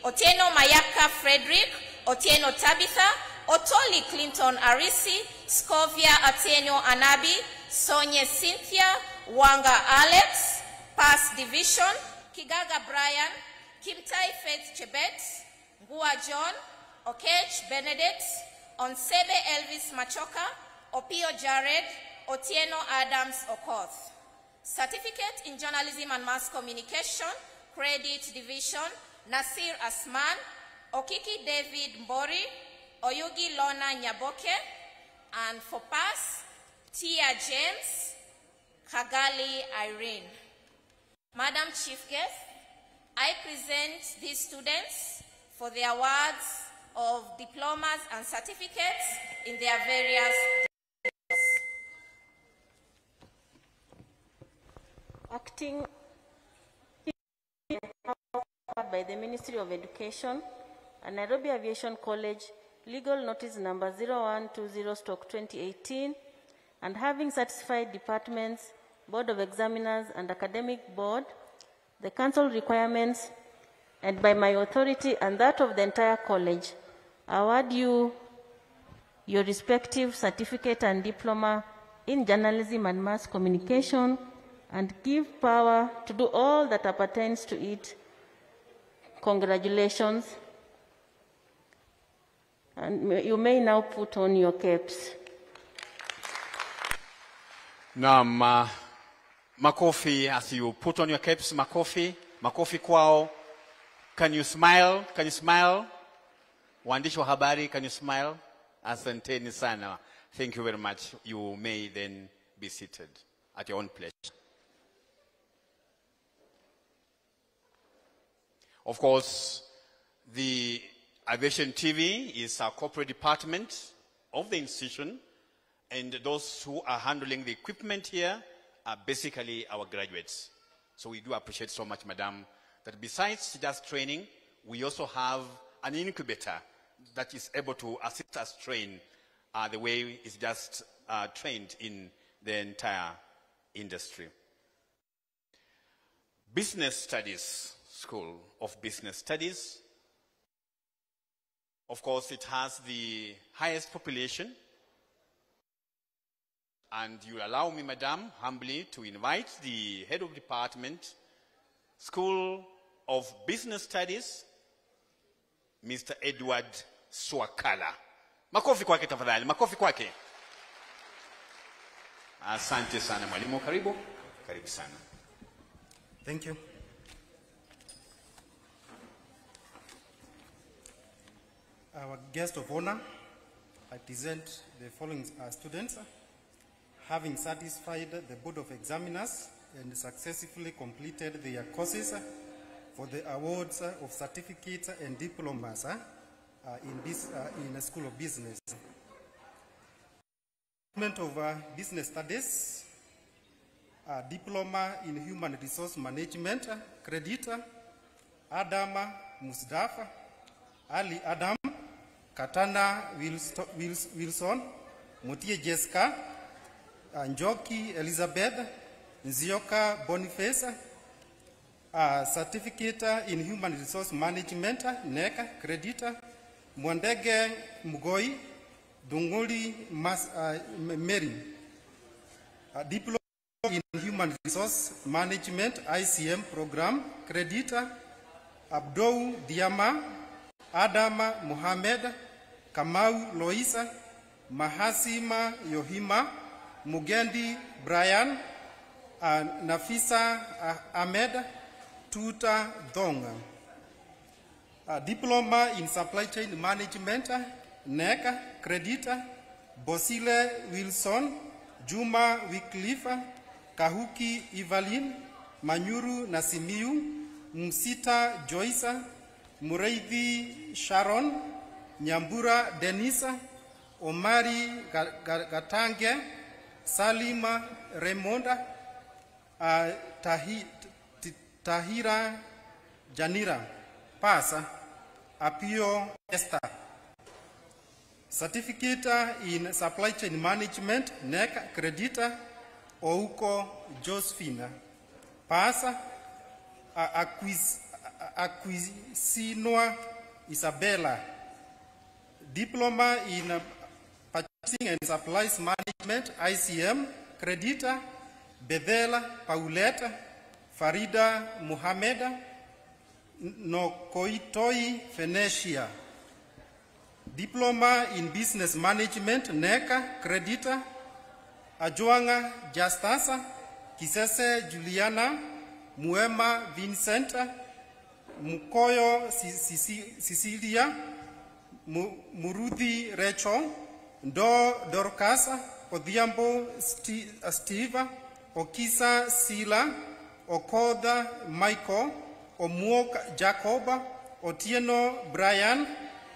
Speaker 9: Otieno Mayaka Frederick, Otieno Tabitha, Otoli Clinton Arisi, Scovia Atenyo Anabi, Sonye Cynthia, Wanga Alex, Pass Division, Kigaga Brian, Kimtai Faith Chebet, Ngua John, Okech Benedict, Onsebe Elvis Machoka, Opio Jared, Otieno Adams Okoth. Certificate in Journalism and Mass Communication, Credit Division, Nasir Asman, Okiki David Mbori, Oyugi Lona Nyaboke, and for pass, Tia James, Kagali Irene. Madam Chief Guest, I present these students for the awards of diplomas and certificates in their various
Speaker 8: acting by the Ministry of Education and Nairobi Aviation College, legal notice number 0120/2018, and having satisfied departments, Board of Examiners, and Academic Board, the council requirements, and by my authority and that of the entire college, award you your respective certificate and diploma in journalism and mass communication, and give power to do all that appertains to it. Congratulations. And you may now put on your caps.
Speaker 2: Now, makofi, as you put on your caps, makofi kwao. Can you smile? Can you smile? Waandishi wa habari, can you smile? Asanteni sana. Thank you very much. You may then be seated at your own place. Of course, the Aviation TV is a corporate department of the institution, and those who are handling the equipment here are basically our graduates. So we do appreciate so much, Madam, that besides just training, we also have an incubator that is able to assist us train the way it's just trained in the entire industry. Business Studies, School of Business Studies. Of course, it has the highest population. And you allow me, Madam, humbly to invite the head of department, School of Business Studies, Mr. Edward Swakala. Makofi kwake tafadhali, makofi kwake. Asante sana mwalimu, karibu. Karibu sana.
Speaker 10: Thank you. Our guest of honor, I present the following students. Having satisfied the Board of Examiners and successfully completed their courses for the awards of certificates and diplomas in the School of Business. Department of Business Studies, Diploma in Human Resource Management, Credit, Adam Musdafa, Ali Adam, Katana Wilson, Mutie Jessica, Njoki Elizabeth, Nzioka Boniface, Certificate in Human Resource Management, NECA, Credit, Mwandege Mugoi, Dunguli Mary, Diploma in Human Resource Management, ICM Program, Credit, Abdou Diama, Adama Mohamed, Kamau Loisa, Mahasima Yohima, Mugendi Brian, Nafisa Ahmed, Tuta Donga. Diploma in Supply Chain Management, NECA, Credita, Bosile Wilson, Juma Wycliffe, Kahuki Evelyn, Manyuru Nasimiu, Msita Joyce, Mureithi Sharon, Nyambura Denisa, Omari Gatange, Salima Remonda, Tahira Janira, Pasa, Apio Esther. Certificate in Supply Chain Management, NECA, Credita, Ouko Josephina. Pasa, Aquisinoa Isabella. Diploma in Purchasing and Supplies Management, ICM, Credita, Bethela Pauletta, Farida Muhammeda, Nokoitoi Phoenicia. Diploma in Business Management, NECA, Credita, Ajuanga Justasa, Kisese Juliana, Muema Vincenta, Mukoyo Cecilia, Murudi Rachel, Dorcasa, Odhiambo Steve, Okisa Sila, Okoda Michael, Omuok Jacoba, Otieno Brian,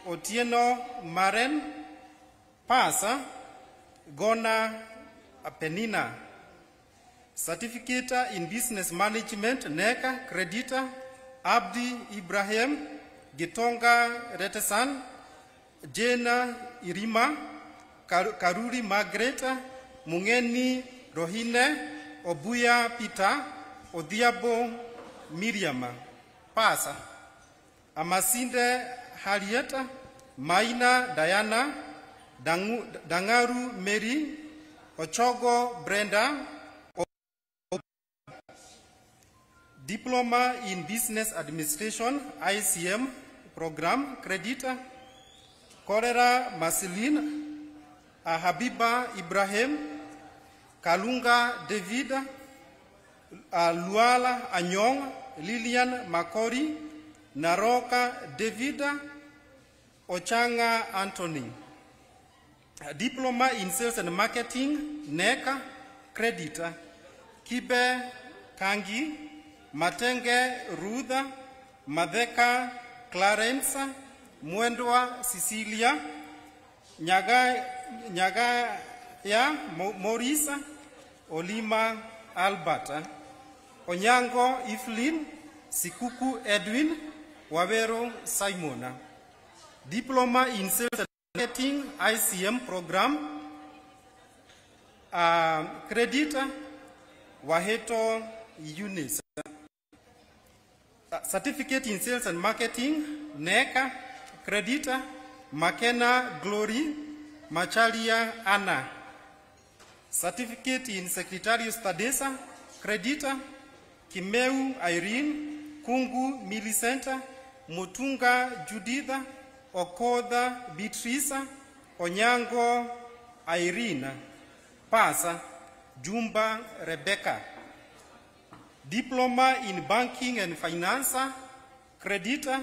Speaker 10: Otieno Maren, Pasa, Gona Penina. Certificate in Business Management, NECA, creditor, Abdi Ibrahim, Gitonga Retesan, Jena Irima, Karuri Margareta, Mungeni Rohine, Obuya Peter, Odiabo Miriam. Pasa. Amasinde Harrieta, Maina Diana, Dangaru Mary, Ochogo Brenda. Diploma in Business Administration, ICM program, creditor, Korera Marceline, Habiba Ibrahim, Kalunga David, Luala Anyong, Lilian Makori, Naroka David, Ochanga Anthony. Diploma in Sales and Marketing, NECA, creditor, Kibe Kangi, Matenge Ruda, Madeka Clarence, Mwendwa Cecilia, Nyaga ya Morisa, Olima Albata, Onyango Iflin, Sikuku Edwin, Wavero Simona. Diploma in Sales and Marketing, ICM program, creditor, Waheto Eunice. Certificate in Sales and Marketing, NECA, creditor, Makena Glory, Machalia Anna. Certificate in Secretarial Studies, creditor, Kimeu Irene, Kungu Millicenta, Mutunga Juditha, Okoda Beatrice, Onyango Irene. Pasa, Jumba Rebecca. Diploma in Banking and Finance, creditor,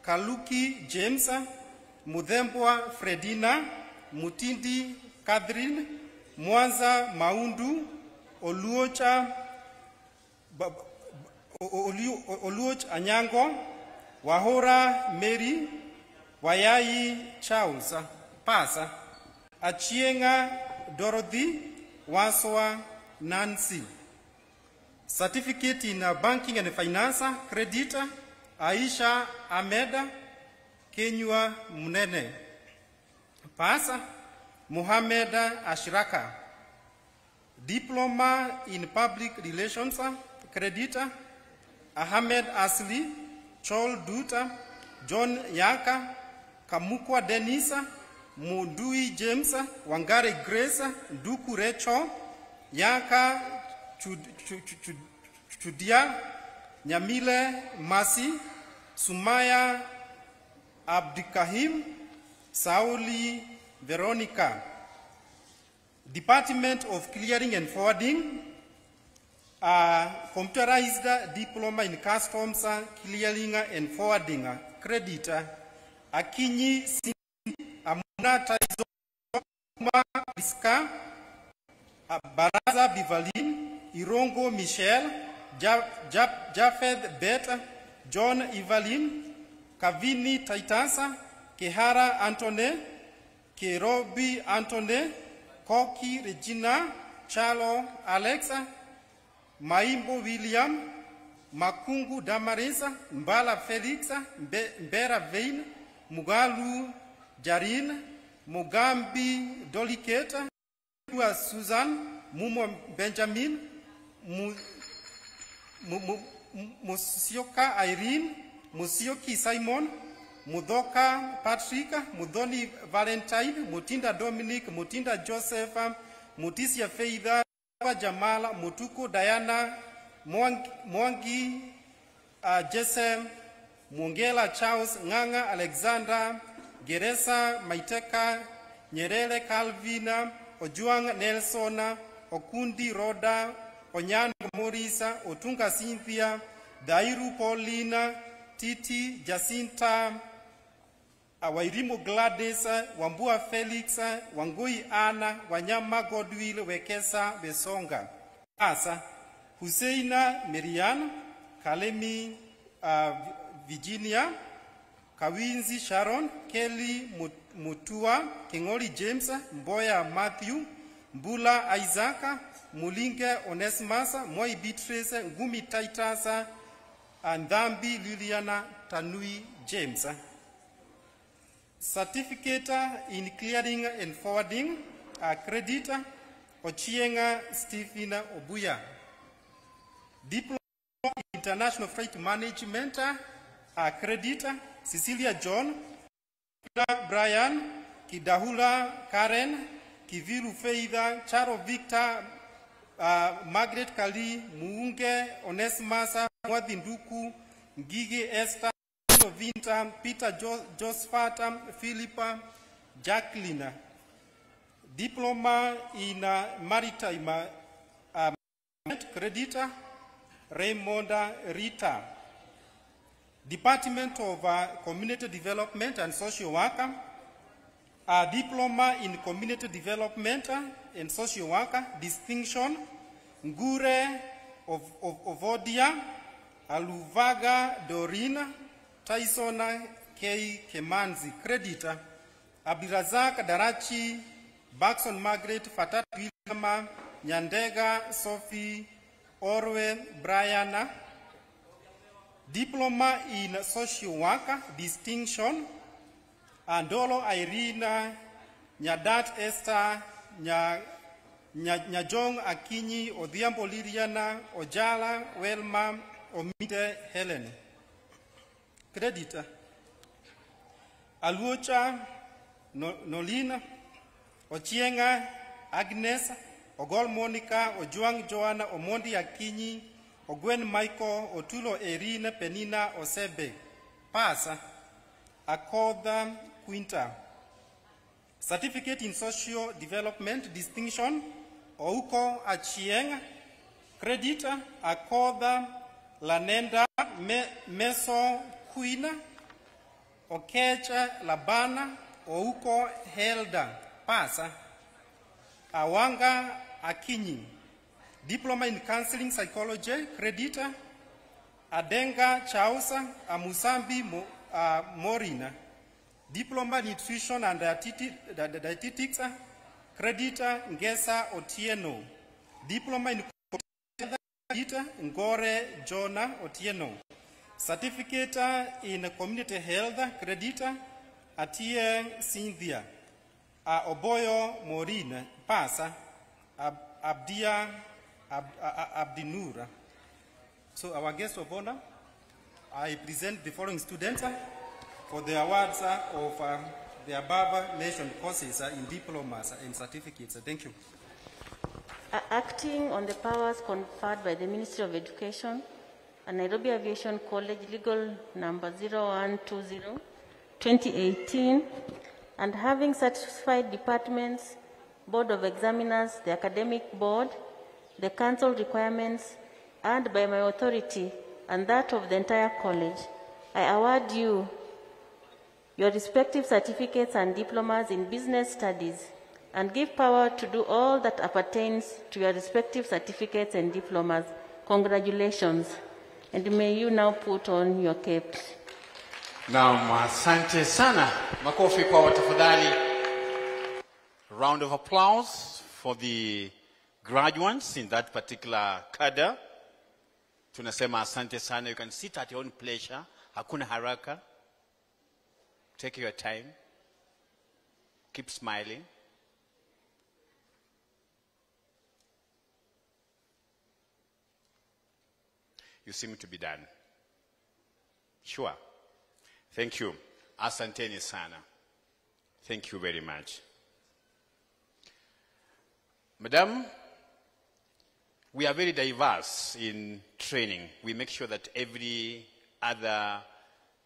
Speaker 10: Kaluki James, Mudembwa Fredina, Mutindi Catherine, Mwanza Maundu, Oluoch Anyango, Wahora Mary, Wayai Charles. Pasa, Achienga Dorothy, Waswa Nancy. Certificate in Banking and Finance, creditor, Aisha Ahmeda, Kenywa Munene. Pasa, Muhammad Ashraka. Diploma in Public Relations, creditor, Ahmed Asli, Chol Duta, John Yaka, Kamukwa Denisa, Mudui James, Wangare Grace, Duku Recho, Yaka Chudia, Nyamile Masi, Sumaya Abdikahim, Sauli Veronica. Department of Clearing and Forwarding, computerized diploma in customs, clearing and forwarding, creditor, Akinyi Amuna Taizoma Iska, Baraza Bivalin, Irongo Michel, Jafed Bet, John Evelyn, Kavini Taitasa, Kehara Antone, Kerobi Antone, Koki Regina, Chalo Alexa, Maimbo William, Makungu Damarisa, Mbala Felixa, Mbera Vein, Mugalu Jarin, Mugambi Doliketa, Susan, Mumo Benjamin, Musioka Irene, Musioki Simon, Mudoka Patrick, Mudoni Valentine, Mutinda Dominic, Mutinda Joseph, Mutisia Feida, Jamala, Mutuko Diana, Mwangi Jesse, Mungela Charles, Nganga Alexander, Geresa Maiteka, Nyerere Calvina, Ojuang Nelson, Okundi Roda, Onyan Morisa, Otunga Cynthia, Dairu Paulina, Titi Jacinta, Wairimu Gladys, Wambua Felix, Wangui Anna, Wanyama Godwill Wekesa Besonga. Asa, Huseina Miriam, Kalemi Virginia, Kawinzi Sharon, Kelly Mutua, Kingoli James, Mboya Matthew, Mbula Isaac, Mulinge Onesimus, Moi Beatrice, Ngumi Titus, and Dhambi Liliana Tanui James. Certificate in clearing and forwarding, credit, Ochienga Stephen Obuya. Diploma in International Freight Management, credit, Cecilia John, Brian, Kidahula Karen, Kiviru Feida, Charo Victor, Margaret Kali, Muunge, Onesimus, Mwadinduku, Ngigi Esther, Vinta, Peter Josephat, Philippa, Jacqueline. Diploma in Maritime Credit, Raymond Rita. Department of Community Development and Social Worker, Diploma in Community Development and Social Worker, Distinction, Ngure of Ovodia, Aluvaga Dorina, Tyson K. Kemanzi, Creditor, Abdirazak Darachi, Baxon Margaret, Fatat Wilma, Nyandega, Sophie, Orwe, Brianna. Diploma in Social Worker, Distinction, Andolo Irina, Nyadat Esther, Nyajong Akinyi, Odhiambo Liliana, Ojala, Welma, Omide Helen. Creditor. Aluocha, Nolina, Ochienga, Agnes, Ogol Monica, Ojuang Joanna, Omondi Akinyi, Ogwen Michael, Otulo Erina, Penina, Osebe. Pasa, Akoda Quinta. Certificate in Social Development, Distinction, Ouko Achieng, Creditor, Akoda, Lanenda, Meso Queen, Okecha, Labana, Ouko Helda. Pasa, Awanga Akinyi. Diploma in Counseling Psychology, Creditor, Adenga Chausa, Amusambi Morina. Diploma in Nutrition and Dietetics, Creditor, Ngesa Otieno. Diploma in Creditor, Ngore Jonah Otieno. Certificate in Community Health, Creditor, Atie Cynthia. Oboyo Morin, Pasa, Abdia Abdinura. So our guest of honor, I present the following students for the awards of the above mentioned courses in diplomas and certificates. Thank you.
Speaker 8: Acting on the powers conferred by the Ministry of Education and Nairobi Aviation College Legal Number 0120-2018, and having satisfied departments, Board of Examiners, the Academic Board, the Council requirements, and by my authority and that of the entire college, I award you your respective certificates and diplomas in business studies and give power to do all that appertains to your respective certificates and diplomas. Congratulations. And may you now put on your capes.
Speaker 11: Naam, asante sana. Makofi kwa tafadhali.
Speaker 2: Round of applause for the graduates in that particular cadre. Tunasema asante sana. You can sit at your own pleasure. Hakuna haraka. Take your time. Keep smiling. You seem to be done. Sure. Thank you. Asanteni sana. Thank you very much. Madam, we are very diverse in training. We make sure that every other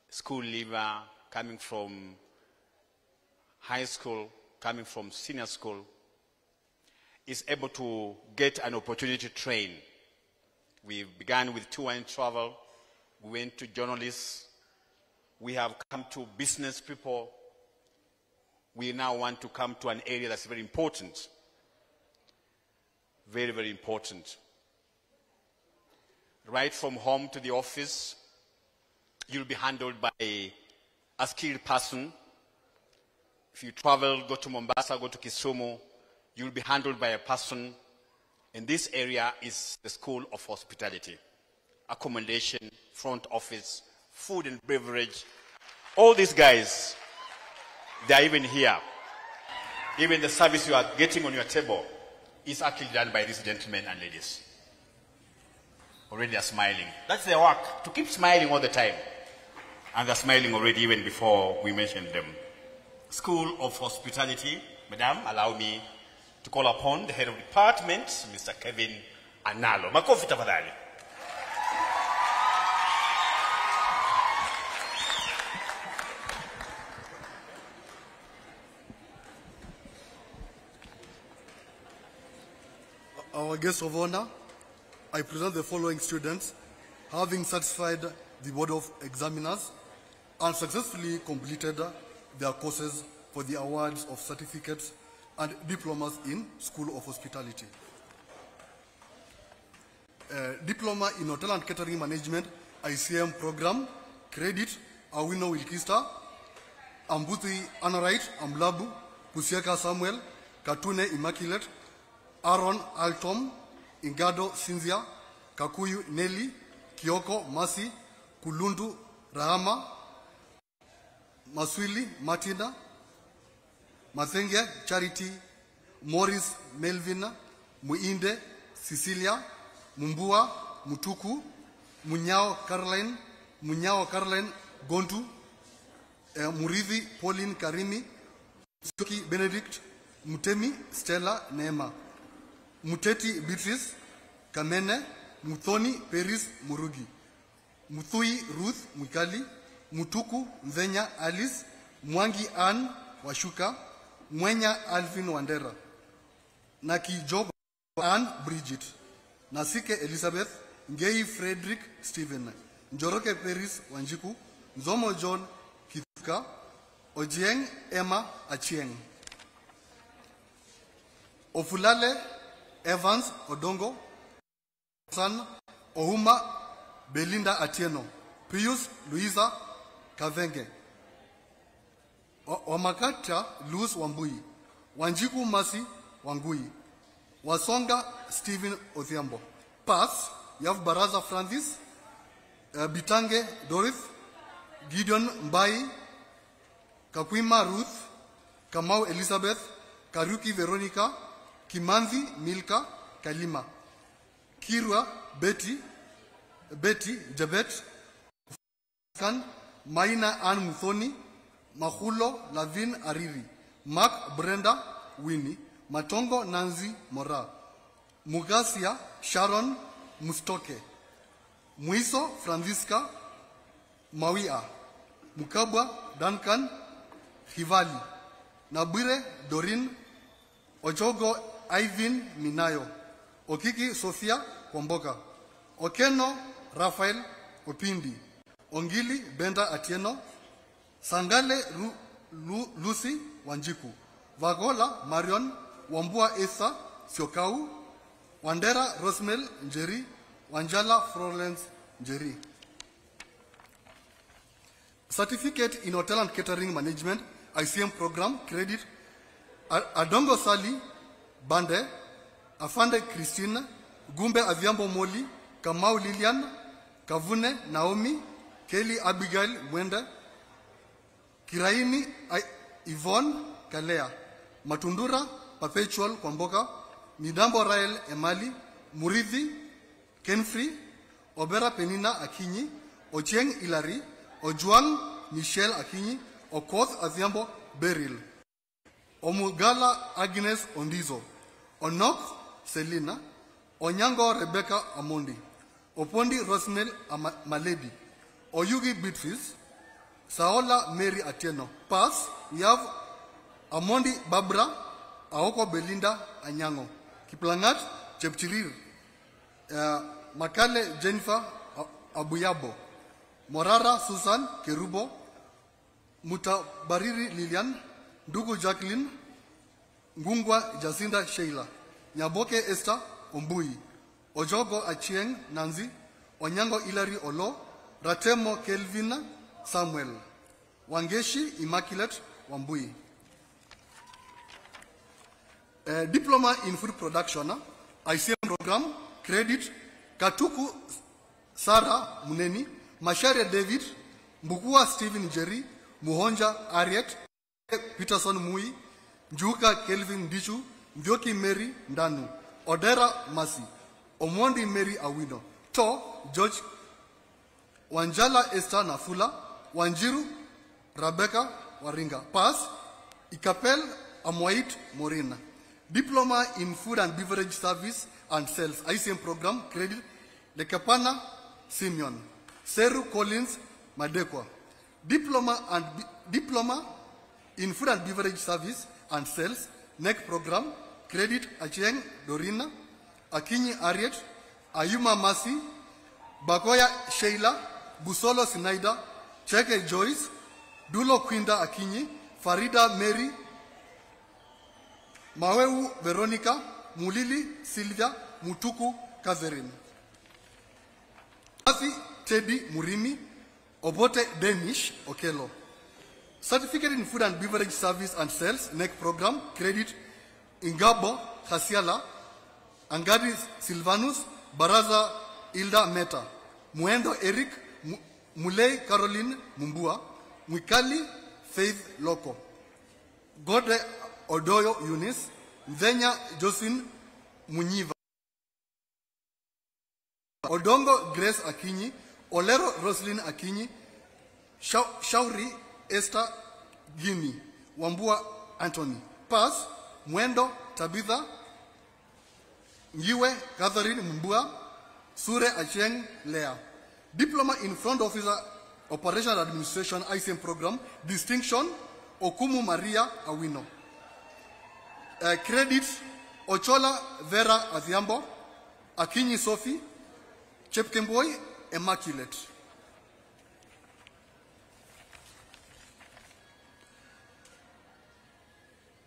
Speaker 2: school leaver coming from high school, coming from senior school, is able to get an opportunity to train. We began with tour and travel. We went to journalists. We have come to business people. We now want to come to an area that's very important. Very, very important. Right from home to the office, you'll be handled by a skilled person. If you travel, go to Mombasa, go to Kisumu, you'll be handled by a person And this area is the School of Hospitality, accommodation, front office, food and beverage. All these guys, they are even here. Even the service you are getting on your table is actually done by these gentlemen and ladies. Already they are smiling. That's their work, to keep smiling all the time. And they're smiling already even before we mentioned them. School of Hospitality, Madam, allow me to call upon the head of department, Mr. Kevin Analo. Makofi tafadhali.
Speaker 12: Our guest of honor, I present the following students, having satisfied the Board of Examiners and successfully completed their courses for the awards of certificates and diplomas in School of Hospitality. Diploma in Hotel and Catering Management, ICM program, credit, Awino Wilkista, Ambuthi Anarite, Amlabu, Pusiaka Samuel, Katune Immaculate, Aaron Altom, Ingado Cynthia, Kakuyu Nelly, Kioko Masi, Kulundu Rahama, Maswili Martina, Mathenge Charity, Morris Melvina, Muinde Cecilia, Mumbua Mutuku, Munyao Caroline Gontu, Murithi Pauline Karimi, Suki Benedict, Mutemi Stella Neema, Muteti Beatrice Kamene, Muthoni Peris Murugi, Muthui Ruth Mwikali, Mutuku Nzenya Alice, Mwangi Ann Washuka, Mwenya Alvin Wandera, Naki Job Ann Bridget, Nasike Elizabeth, Ngei Frederick Stephen, Njoroke Peris Wanjiku, Nzomo John Kithka, Ojieng Emma Achieng, Ofulale Evans Odongo, San Ohuma Belinda Atieno, Pius Luisa Kavenge, Wamakata Luz Wambui, Wanjiku Masi Wangui, Wasonga Stephen Othiambo. Pass, you have Baraza Francis, Bitange Dorith, Gideon Mbai, Kakwima Ruth, Kamau Elizabeth, Karuki Veronica, Kimanzi Milka Kalima, Kirwa Betty Jabet, Kan Maina Ann Muthoni, Mahulo Lavin Ariri, Mark Brenda Winnie, Matongo Nanzi Mora, Mugasia Sharon Mustoke, Muiso Francisca Mawia, Mukabwa Duncan Hivali, Nabire Dorin, Ojogo Ivan Minayo, Okiki Sofia Kwamboka, Okeno Rafael Opindi, Ongili Benda Atieno, Sangale Lucy Wanjiku, Vagola Marion Wambua Esa Siokau, Wandera Rosemel Njeri, Wanjala Florence Njeri. Certificate in Hotel and Catering Management, ICM program, credit, Adongo Sali, Bande, Afande Christine, Gumbe Aviambo Moli, Kamau Lilian, Kavune Naomi, Kelly Abigail Mwenda, Kiraini Yvonne Kalea, Matundura Perpetual Kwamboka, Midambo Rael Emali, Murithi Kenfrey, Obera Penina Akinyi, Ochieng Ilari, Ojuang Michelle Akinyi, Okoth Aviambo Beryl, Omugala Agnes Ondizo, Onok Selina, Onyango Rebecca Amondi, Opondi Rosemel Maledi, Oyugi Beatrice, Saola Mary Atieno. Pass, we have Amondi Barbara, Aoko Belinda Anyango, Kiplangat Chepchirir, Makale Jennifer Abuyabo, Morara Susan Kerubo, Mutabariri Lilian, Ndugu Jacqueline, Ngungwa Jacinda Sheila, Nyaboke Esther Ombui, Ojogo Achieng Nanzi, Onyango Hilary Olo, Ratemo Kelvin Samuel, Wangeshi Immaculate Wambui. Diploma in Food Production, ICM program, credit Katuku Sarah Muneni, Masharia David, Mbugua Stephen Jerry, Muhonja Ariet, Peterson Mui, Njuka Kelvin Dichu, Ndioki Mary Ndanu, Odera Masi, Omondi Mary Awino, To George Wanjala Esther Nafula, Wanjiru Rebecca Waringa. Pass Ikapel Amwait Morina. Diploma in Food and Beverage Service and Sales, ICM program, credit Lekapana Simeon, Seru Collins Madekwa. Diploma in Food and Beverage Service and Sales, NEC program, credit Achieng Dorina, Akinyi Ariet, Ayuma Masi, Bakoya Sheila, Busolo Sinaida, Cheke Joyce, Dulo Quinda Akinyi, Farida Mary, Maweu Veronica, Mulili Sylvia, Mutuku Catherine. Asi Teddy Murimi, Obote Danish Okelo. Certificate in Food and Beverage Service and Sales, NEC program, credit Ingabo Hasiala, Angadi Silvanus, Baraza Ilda Meta, Muendo Eric, Mulei Caroline Mumbua, Mwikali Faith Loco, Gode Odoyo Eunice, Zenya Josephine Munyiva, Odongo Grace Akinyi, Olero Roslyn Akinyi, Shauri Esther Gini, Wambua Anthony. Pass Mwendo Tabitha, Njiwe Catherine Mumbua, Sure Acheng Lea. Diploma in Front Officer Operational Administration ICM program, distinction Okumu Maria Awino. Credit Ochola Vera Adhiambo, Akinyi Sophie, Chepkemboy Immaculate.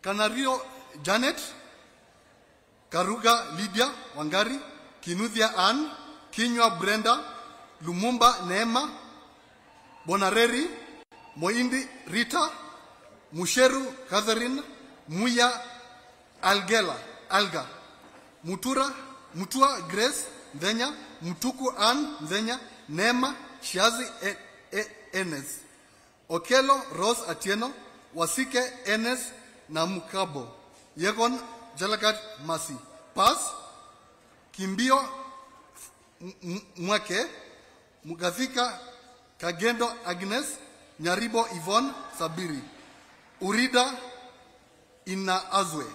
Speaker 12: Canario Janet, Karuga Lydia Wangari, Kinuthia Ann, Kinywa Brenda, Lumumba Neema, Bonareri, Moindi Rita, Musheru Catherine, Muya Alga, Mutua Grace Ndenya, Mutuku Ann Ndenya, Neema Shiazi Enes, Okelo Rose Atieno, Wasike Enes Namukabo, Yegon Jalagat Masi. Pass Kimbio Mwake, Mugazika Kagendo Agnes, Nyaribo Yvonne Sabiri, Urida Ina Azwe.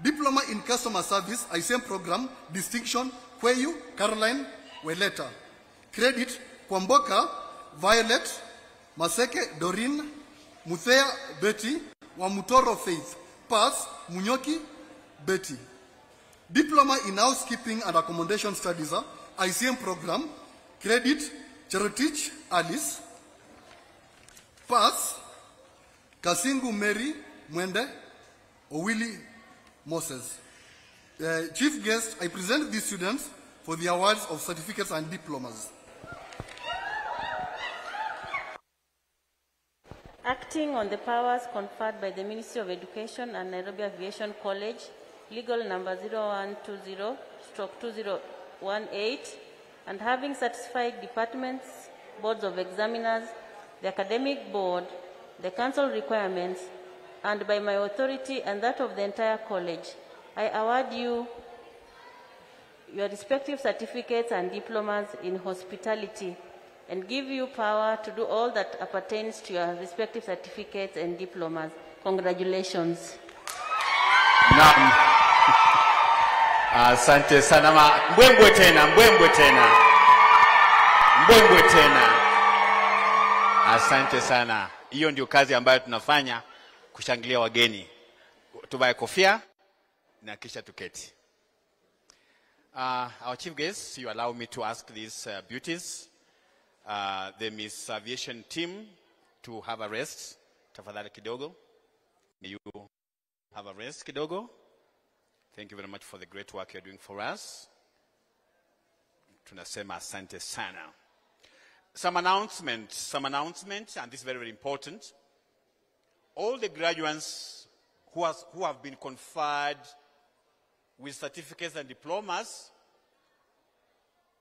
Speaker 12: Diploma in Customer Service, ICM program, distinction, Kweyu Caroline Weleta. Credit, Kwamboka Violet, Maseke Doreen, Muthea Betty, Wamutoro Faith. Pass, Munyoki Betty. Diploma in Housekeeping and Accommodation Studies, ICM program, credit, Cherotich Alice. Pass, Kasingu Mary Mwende, Owili Moses. Chief guest, I present these students for the awards of certificates and diplomas.
Speaker 8: Acting on the powers conferred by the Ministry of Education and Nairobi Aviation College, legal number 0120/2018, and having satisfied departments, boards of examiners, the academic board, the council requirements, and by my authority and that of the entire college, I award you your respective certificates and diplomas in hospitality and give you power to do all that appertains to your respective certificates and diplomas. Congratulations.
Speaker 11: Naam. Asante sana mbwembwe tena. Asante sana. Hiyo ndio kazi ambayo tunafanya, kushangilia wageni. Tuvae kofia na kisha tuketi. Our chief guests, you allow me to ask these beauties, the Miss Aviation team, to have a rest. Tafadhali kidogo. May you have a rest kidogo. Thank you very much for the great work you're doing for us. Tunasema asante sana. Some announcements, and this is very, very important. All the graduates who have been conferred
Speaker 2: with certificates and diplomas,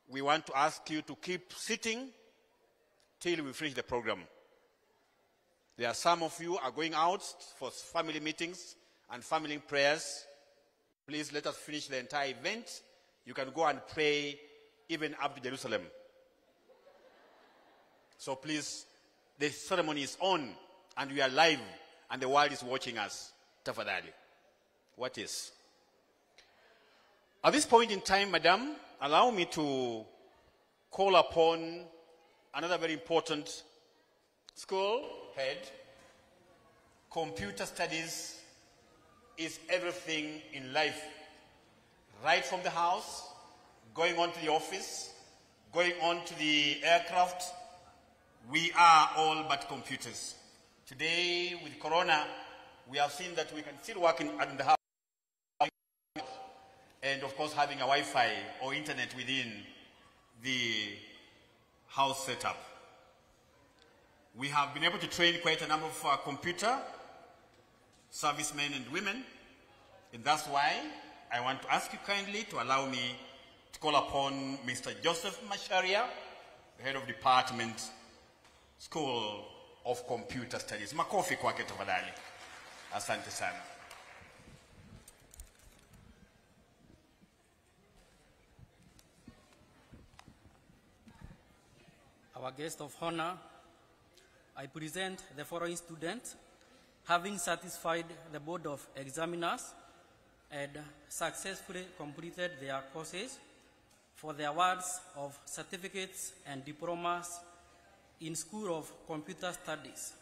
Speaker 2: we want to ask you to keep sitting till we finish the program. There are some of you are going out for family meetings and family prayers. Please let us finish the entire event. You can go and pray even up to Jerusalem. So please, the ceremony is on and we are live and the world is watching us. Tafadhali. What is? At this point in time, Madam, allow me to call upon another very important school head. Computer studies is everything in life. Right from the house, going on to the office, going on to the aircraft, we are all but computers. Today, with Corona, we have seen that we can still work in the house and, of course, having a Wi-Fi or internet within the house setup. We have been able to train quite a number of computer servicemen and women, and that's why I want to ask you kindly to allow me to call upon Mr. Joseph Masharia, the head of department, School of Computer Studies. Makofi kwake tafadhali. Asante sana.
Speaker 13: Our guest of honor, I present the following students having satisfied the Board of Examiners and successfully completed their courses for the awards of certificates and diplomas in School of Computer Studies.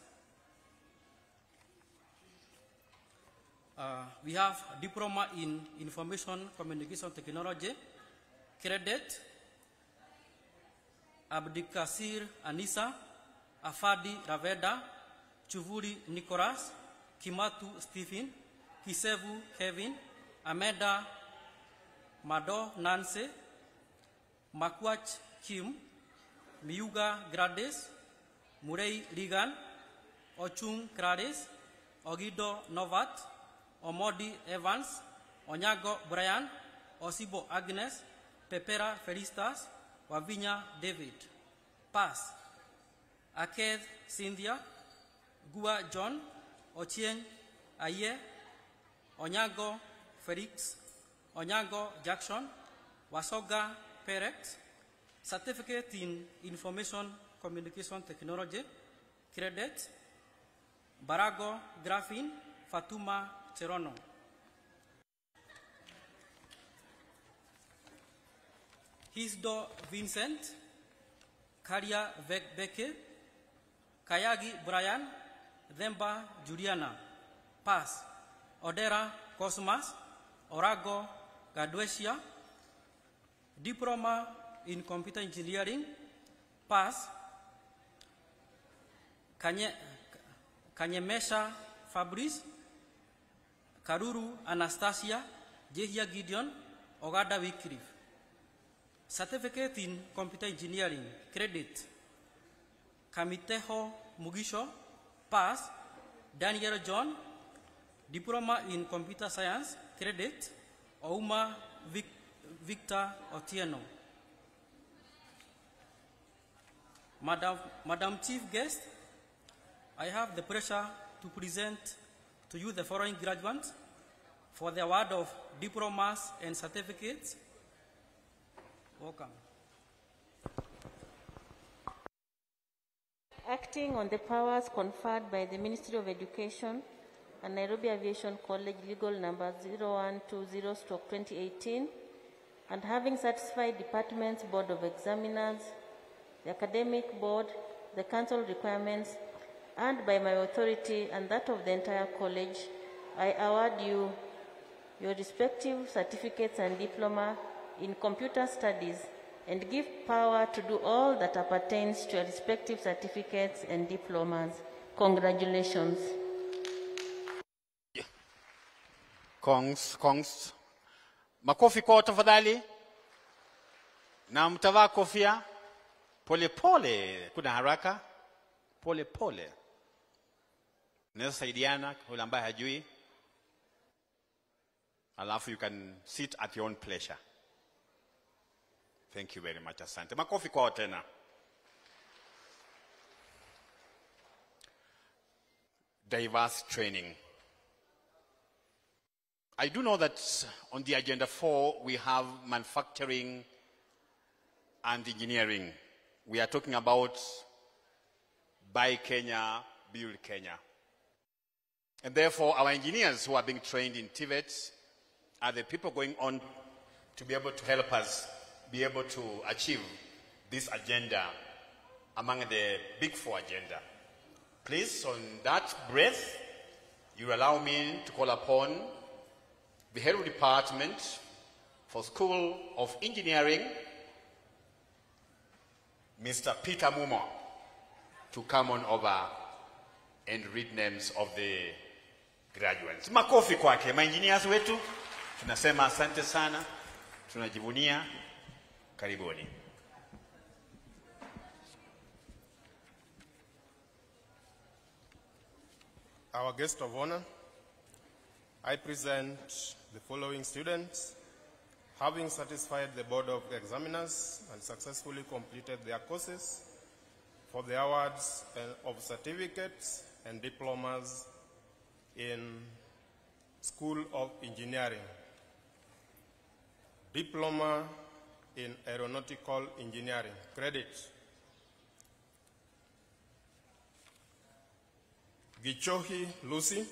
Speaker 13: We have Diploma in Information Communication Technology, credit Abdikasir Anisa, Afadi Raveda, Chuvuri Nicholas, Kimatu Stephen, Kisevu Kevin, Ameda Mado Nancy, Makwach Kim, Miuga Grades, Murray Regan, Ochung Grades, Ogido Novat, Omodi Evans, Onyago Brian, Osibo Agnes, Pepera Felistas, Wavinya David. Pass. Aked Cynthia, Gua John, Ochieng Aye, Onyago Felix, Onyago Jackson, Wasoga Perex, Certificate in Information Communication Technology, credit Barago Grafin, Fatuma Cherono. Hisdo Vincent, Karia Beke, Kayagi Brian, Themba Juliana. Pass. Odera Cosmas, Orago Gaduesia, Diploma in Computer Engineering. Pass. Kanyemesha Fabrice, Karuru Anastasia, Jehia Gideon, Ogada Wycliffe. Certificate in Computer Engineering, credit Kamiteho Mugisho, pass. Daniel John, Diploma in Computer Science, credit Ouma Victor Otieno. Madam Chief Guest, I have the pleasure to present to you the following graduates for the award of diplomas and certificates. Welcome.
Speaker 8: Acting on the powers conferred by the Ministry of Education and Nairobi Aviation College Legal Number 0120/2018, and having satisfied Department's Board of Examiners, the Academic Board, the Council requirements, and by my authority and that of the entire college, I award you your respective certificates and diploma in computer studies and give power to do all that appertains to your respective certificates and diplomas. Congratulations.
Speaker 2: Kongs. Makofi kwa tafadhali. Na mtavaa kofia pole pole, kuna haraka pole pole. Naweza saidiana yule ambaye hajui.
Speaker 11: Alafu you can sit at your own pleasure. Thank you very much, asante. Makofi kwao tena. Diverse training. I do know that on the agenda 4, we have manufacturing and engineering. We are talking about Buy Kenya, Build Kenya. And therefore, our engineers who are being trained in TVET are the people going on to be able to help us be able to achieve this agenda among the big 4 agenda. Please, on that breath, you allow me to call upon the head of department for School of Engineering, Mr. Peter Mumo, to come on over and read names of the graduates. Makofi kwake, ma-engineers wetu, tunasema asante sana, tunajivunia, karibuni.
Speaker 14: Our guest of honor, I present the following students, having satisfied the Board of Examiners and successfully completed their courses for the awards of certificates and diplomas in School of Engineering. Diploma in Aeronautical Engineering, credit. Gichohi Lucy,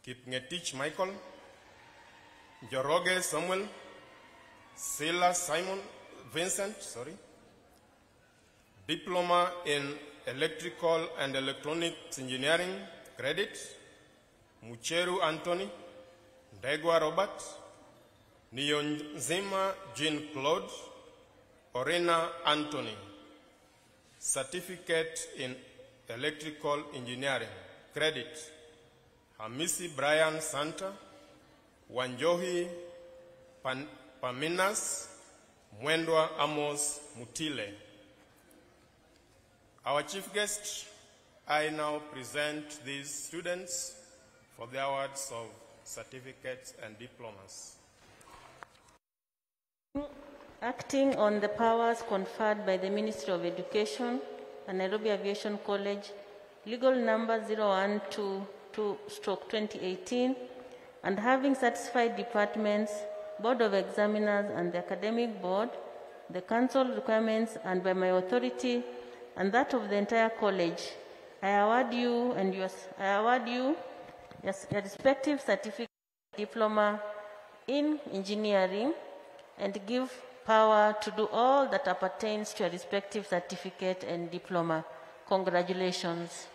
Speaker 14: Kipngetich Michael, Joroge Samuel, Sila Simon Vincent, Diploma in Electrical and Electronics Engineering, credit. Mucheru Anthony, Ndegwa Robert, Niyonzima Jean Claude, Orena Anthony, Certificate in Electrical Engineering, credit. Hamisi Brian Santa, Wanjohi Paminas, Mwendwa Amos Mutile. Our chief guest, I now present these students for the awards of certificates and diplomas.
Speaker 8: Acting on the powers conferred by the Ministry of Education and Nairobi Aviation College, legal number 0122/2018, and having satisfied departments, Board of Examiners and the Academic Board, the Council requirements, and by my authority and that of the entire college, I award you your respective certificate, diploma in engineering, and give power to do all that appertains to your respective certificate and diploma. Congratulations.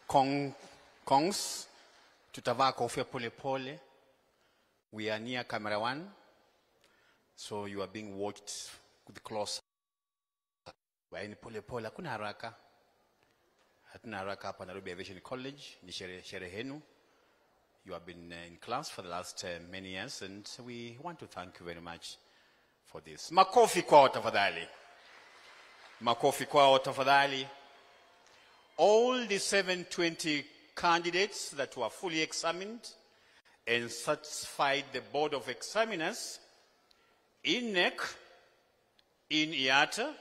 Speaker 11: Kongs, tutavaa kofia pole pole. We are near camera 1, so you are being watched with close. Waini pole pole, hakuna haraka. Hatuna haraka hapa Nairobi Aviation College, ni sherehenu. You have been in class for the last many years, and we want to thank you very much for this. Makofi kwao tafadhali. Makofi kwao tafadhali. All the 720 candidates that were fully examined and satisfied the Board of Examiners in NEC, in IATA,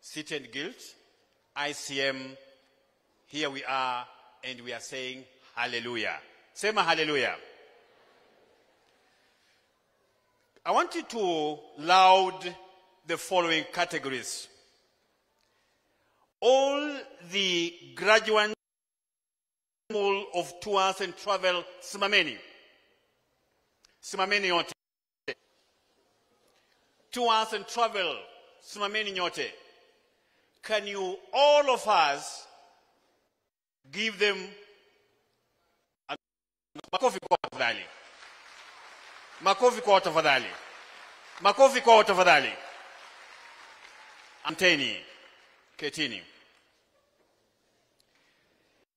Speaker 11: Sit and Guilt, ICM, here we are, and we are saying hallelujah. Sema hallelujah. I want you to loud the following categories. All the graduates of tours and travel, simameni. Simameni yote. Tours and travel, simameni nyote. Can you, all of us, give them a makofi kwa tafadhali? Makofi kwa tafadhali. Makofi kwa tafadhali. Anteni, ketini.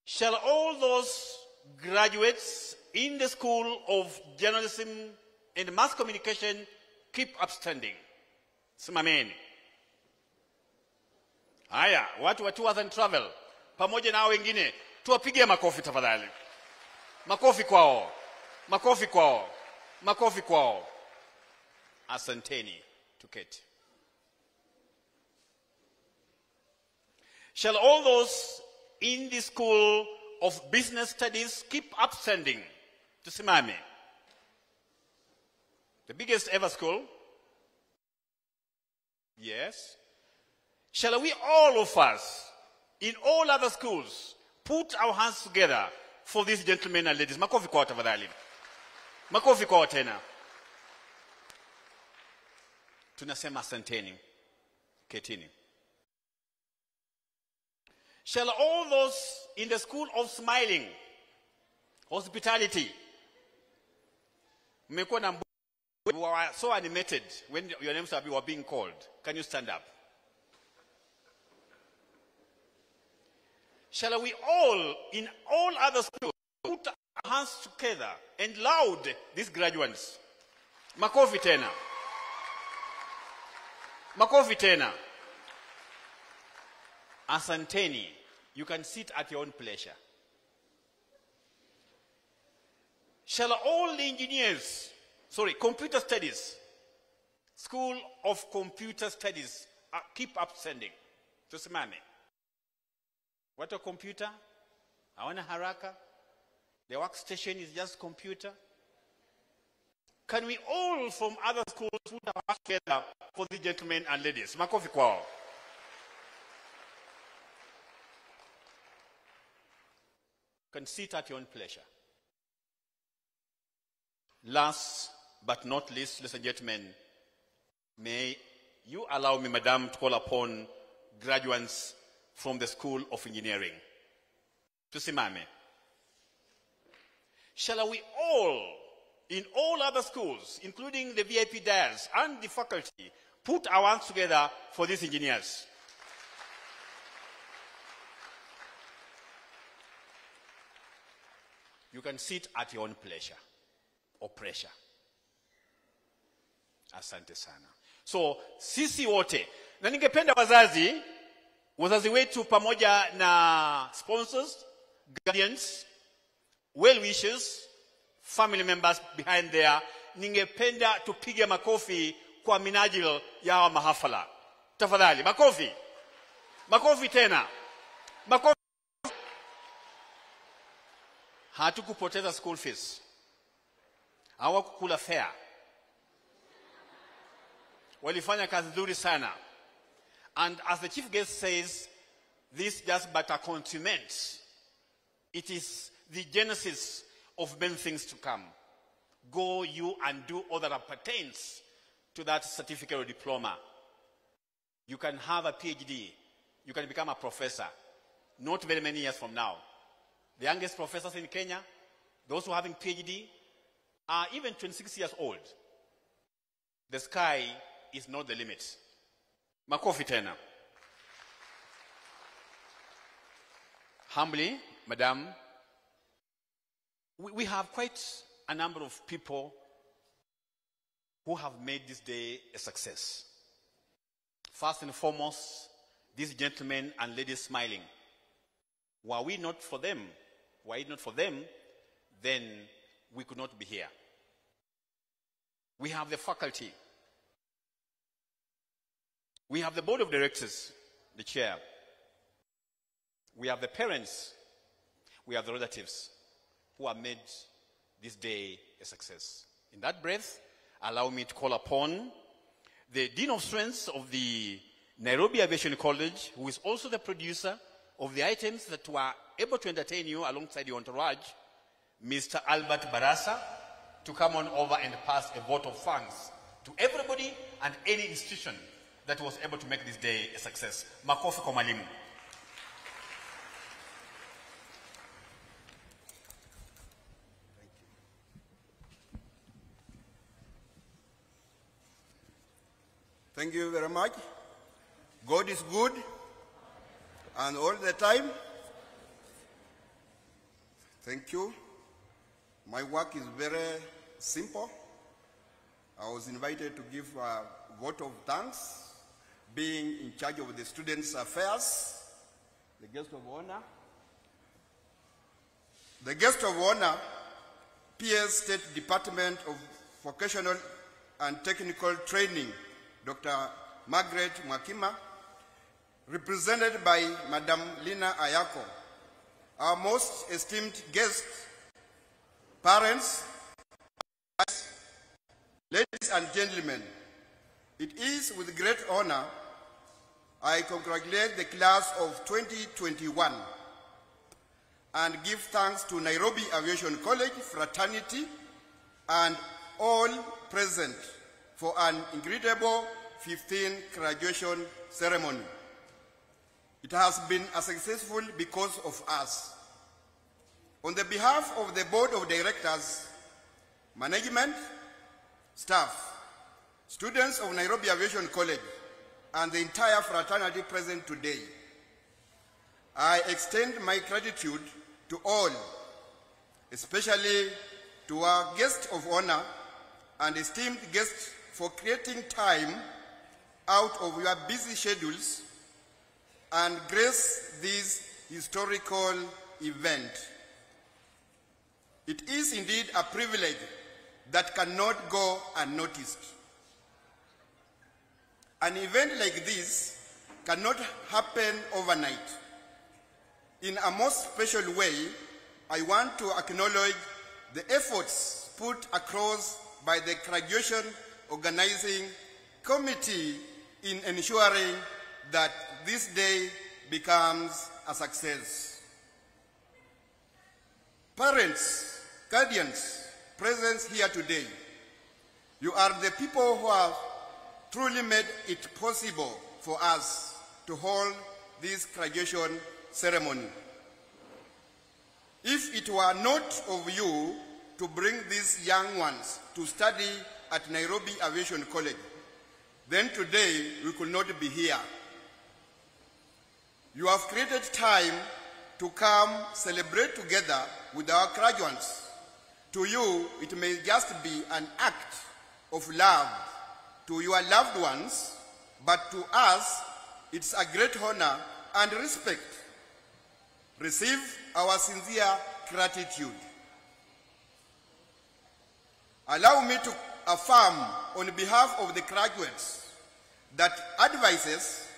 Speaker 11: Shall all those graduates in the School of Journalism and Mass Communication keep upstanding? Simameni. Haya, watu wa tours and travel, pamoja na wengine, tuwapigie makofi tafadhali. Makofi kwao. Makofi kwao. Makofi kwao. Asanteni. Tuketi. Shall all those in the School of Business Studies keep upstanding? Tusimame. The biggest ever school. Yes. Shall we, all of us, in all other schools, put our hands together for these gentlemen and ladies? Makofi kwao tafadhali. Makofi kwao tena. Tunasema asanteni. Ketini. Shall all those in the School of Smiling, Hospitality, were so animated when your names were being called? Can you stand up? Shall we all, in all other schools, put our hands together and loud these graduates? Makofi tena. Makofi tena. Asanteni. You can sit at your own pleasure. Shall all the engineers, computer studies, School of Computer Studies, keep upstanding? Tusimame. What a computer? Hawana haraka. The workstation is just computer. Can we all from other schools put our hands together for the gentlemen and ladies? Makofi kwao. Can sit at your own pleasure. Last but not least, ladies and gentlemen, may you allow me, Madam, to call upon graduates from the School of Engineering. Tusimame. Shall we all, in all other schools, including the VIP dais and the faculty, put our hands together for these engineers? You can sit at your own pleasure or pressure. Asante sana. So, sisi wote, na ningependa wazazi wetu pamoja na sponsors, guardians, well-wishers, family members behind there, ningependa tupige makofi kwa minajili ya hawa mahafala. Tafadhali, makofi. Makofi tena. Makofi. Hatukupoteza school fees. Hawakukula fare. Walifanya kazi nzuri sana. And as the chief guest says, this just but a consummate. It is the genesis of many things to come. Go you and do all that pertains to that certificate or diploma. You can have a PhD. You can become a professor. Not very many years from now. The youngest professors in Kenya, those who are having PhD, are even 26 years old. The sky is not the limit. Makofi tena. Humbly, Madam, we have quite a number of people who have made this day a success. First and foremost, these gentlemen and ladies smiling. Were it not for them, then we could not be here. We have the faculty. We have the board of directors, the chair. We have the parents. We have the relatives who have made this day a success. In that breath, allow me to call upon the Dean of Students of the Nairobi Aviation College, who is also the producer of the items that were able to entertain you alongside your entourage, Mr. Albert Barasa, to come on over and pass a vote of thanks to everybody and any institution that was able to make this day a success. Makofi kwa mwalimu.
Speaker 15: Thank you very much. God is good, and all the time. Thank you. My work is very simple. I was invited to give a vote of thanks, being in charge of the students' affairs, the guest of honor. The guest of honor PS State Department of Vocational and Technical Training, Dr. Margaret Mwakima, represented by Madam Lina Ayako, our most esteemed guests, parents, ladies and gentlemen, it is with great honor I congratulate the class of 2021 and give thanks to Nairobi Aviation College fraternity and all present for an incredible 15th graduation ceremony. It has been a successful because of us. On the behalf of the Board of Directors, management, staff, students of Nairobi Aviation College, and the entire fraternity present today, I extend my gratitude to all, especially to our guests of honor and esteemed guests for creating time out of your busy schedules and grace this historical event. It is indeed a privilege that cannot go unnoticed. An event like this cannot happen overnight. In a most special way, I want to acknowledge the efforts put across by the graduation organizing committee in ensuring that this day becomes a success. Parents, guardians, present here today, you are the people who have truly made it possible for us to hold this graduation ceremony. If it were not of you to bring these young ones to study at Nairobi Aviation College, then today we could not be here. You have created time to come celebrate together with our graduates. To you, it may just be an act of love to your loved ones, but to us, it's a great honor and respect. Receive our sincere gratitude. Allow me to affirm on behalf of the graduates that advices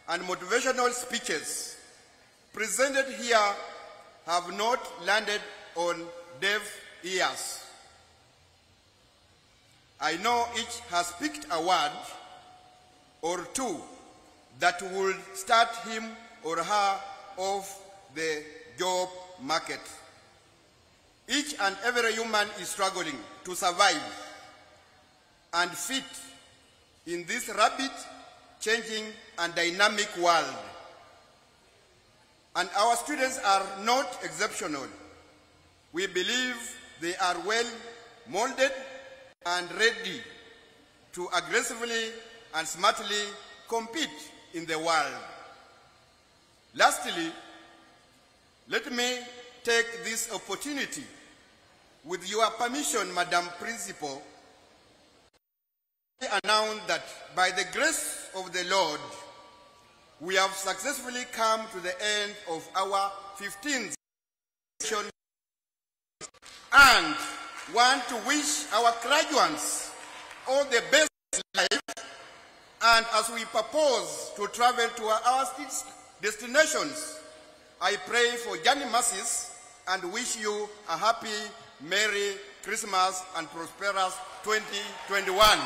Speaker 15: and motivational speeches presented here have not landed on deaf ears. I know each has picked a word or two that will start him or her off the job market. Each and every human is struggling to survive and fit in this rapid, changing and dynamic world. And our students are not exceptional. We believe they are well molded and ready to aggressively and smartly compete in the world. Lastly, let me take this opportunity, with your permission, Madam Principal, to announce that by the grace of the Lord, we have successfully come to the end of our 15th session and want to wish our graduates all the best in life. And as we propose to travel to our destinations, I pray for journey mercies and wish you a happy, Merry Christmas and prosperous 2021.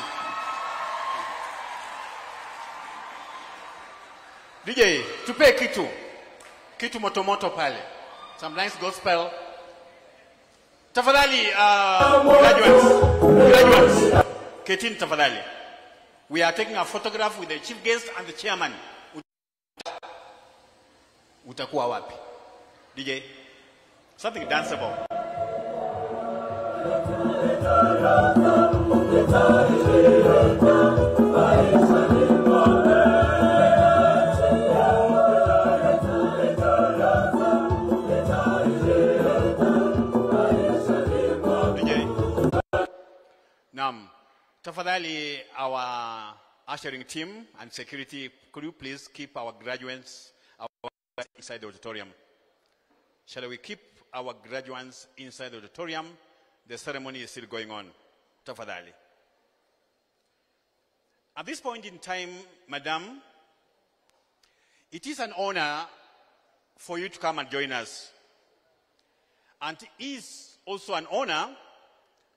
Speaker 11: DJ, tupe kitu motomoto pale. Some nice gospel. Tafadhali, graduates, ketini tafadhali. We are taking a photograph with the chief guest and the chairman. Utakuwa wapi? DJ, something danceable. Tafadhali, our ushering team and security, could you please keep our graduates inside the auditorium? Shall we keep our graduates inside the auditorium?
Speaker 2: The ceremony is still going on. Tafadhali. At this point in time, Madam, it is an honor for you to come and join us. And it is also an honor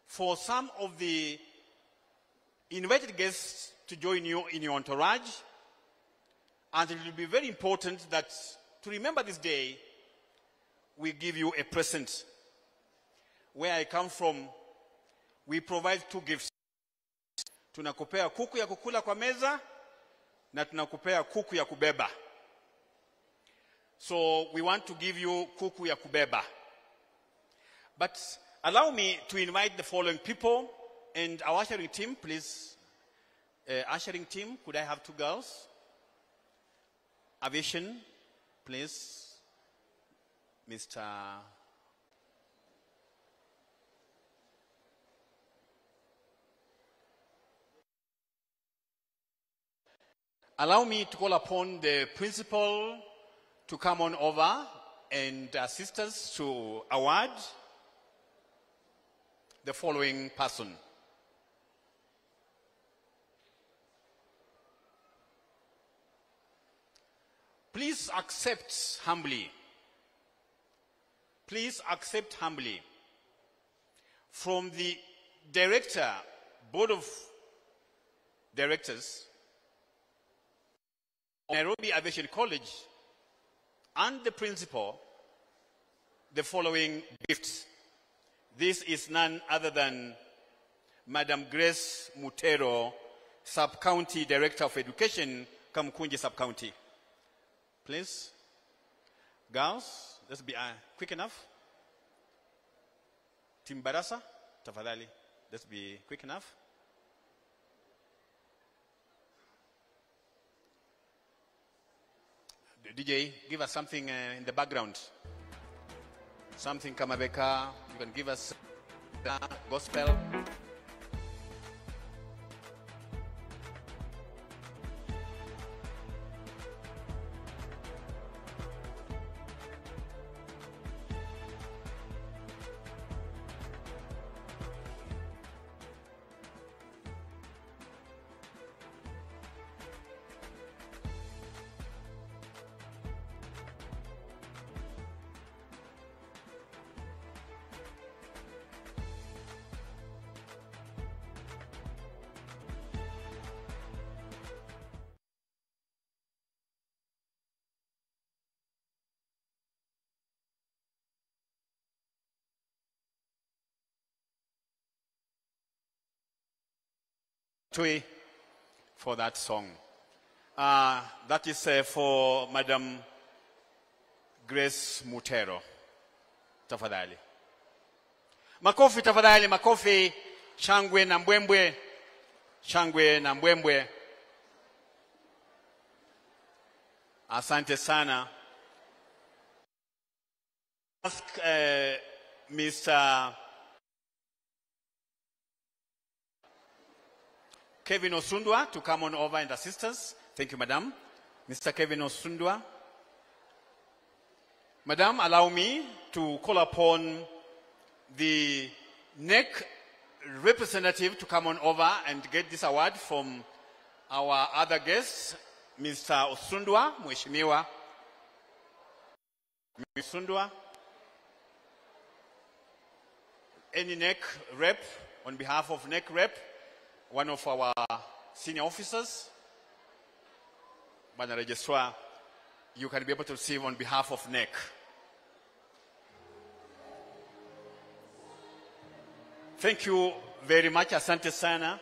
Speaker 2: for some of the invited guests to join you in your entourage. And it will be very important that to remember this day, we give you a present. Where I come from, we provide 2 gifts. Tunakupea kuku ya kukula kwa meza na tunakupea kuku ya kubeba. So we want to give you kuku ya kubeba. But allow me to invite the following people and our ushering team, please. Ushering team, could I have 2 girls? Aviation, please. Mr. Allow me to call upon the principal to come on over and assist us to award the following person. Please accept humbly from the director, board of directors, Nairobi Aviation College, and the principal, the following gifts. This is none other than Madam Grace Mutero, Sub-County Director of Education, Kamkunji Sub-County. Please. Girls, let's be quick enough. Team Barasa, tafadhali, let's be quick enough. The DJ, give us something in the background. Something Kamabeka, you can give us gospel. For that song. That is for Madam Grace Mutero. Tafadhali. Makofi tafadhali, makofi. Shangwe na mbwembwe. Shangwe na mbwembwe. Asante sana. Ask Mr. Kevin Osundwa to come on over and assist us. Thank you, Madam. Mr. Kevin Osundwa. Madam, allow me to call upon the NEC representative to come on over and get this award from our other guests, Mr. Osundwa, Mheshimiwa. Osundwa. Any NEC rep, on behalf of NEC rep, one of our senior officers, Madam Registrar, you can be able to receive on behalf of NEC. Thank you very much. Asante sana.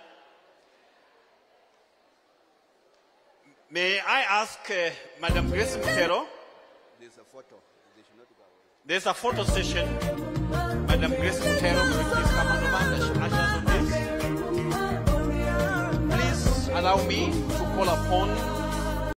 Speaker 2: May I ask Madam Grace Mutero?
Speaker 15: There's a photo. They should not go away.
Speaker 2: There's a photo session. Madam Grace Mutero, will you please come on over? Ushers on this. Allow me to call upon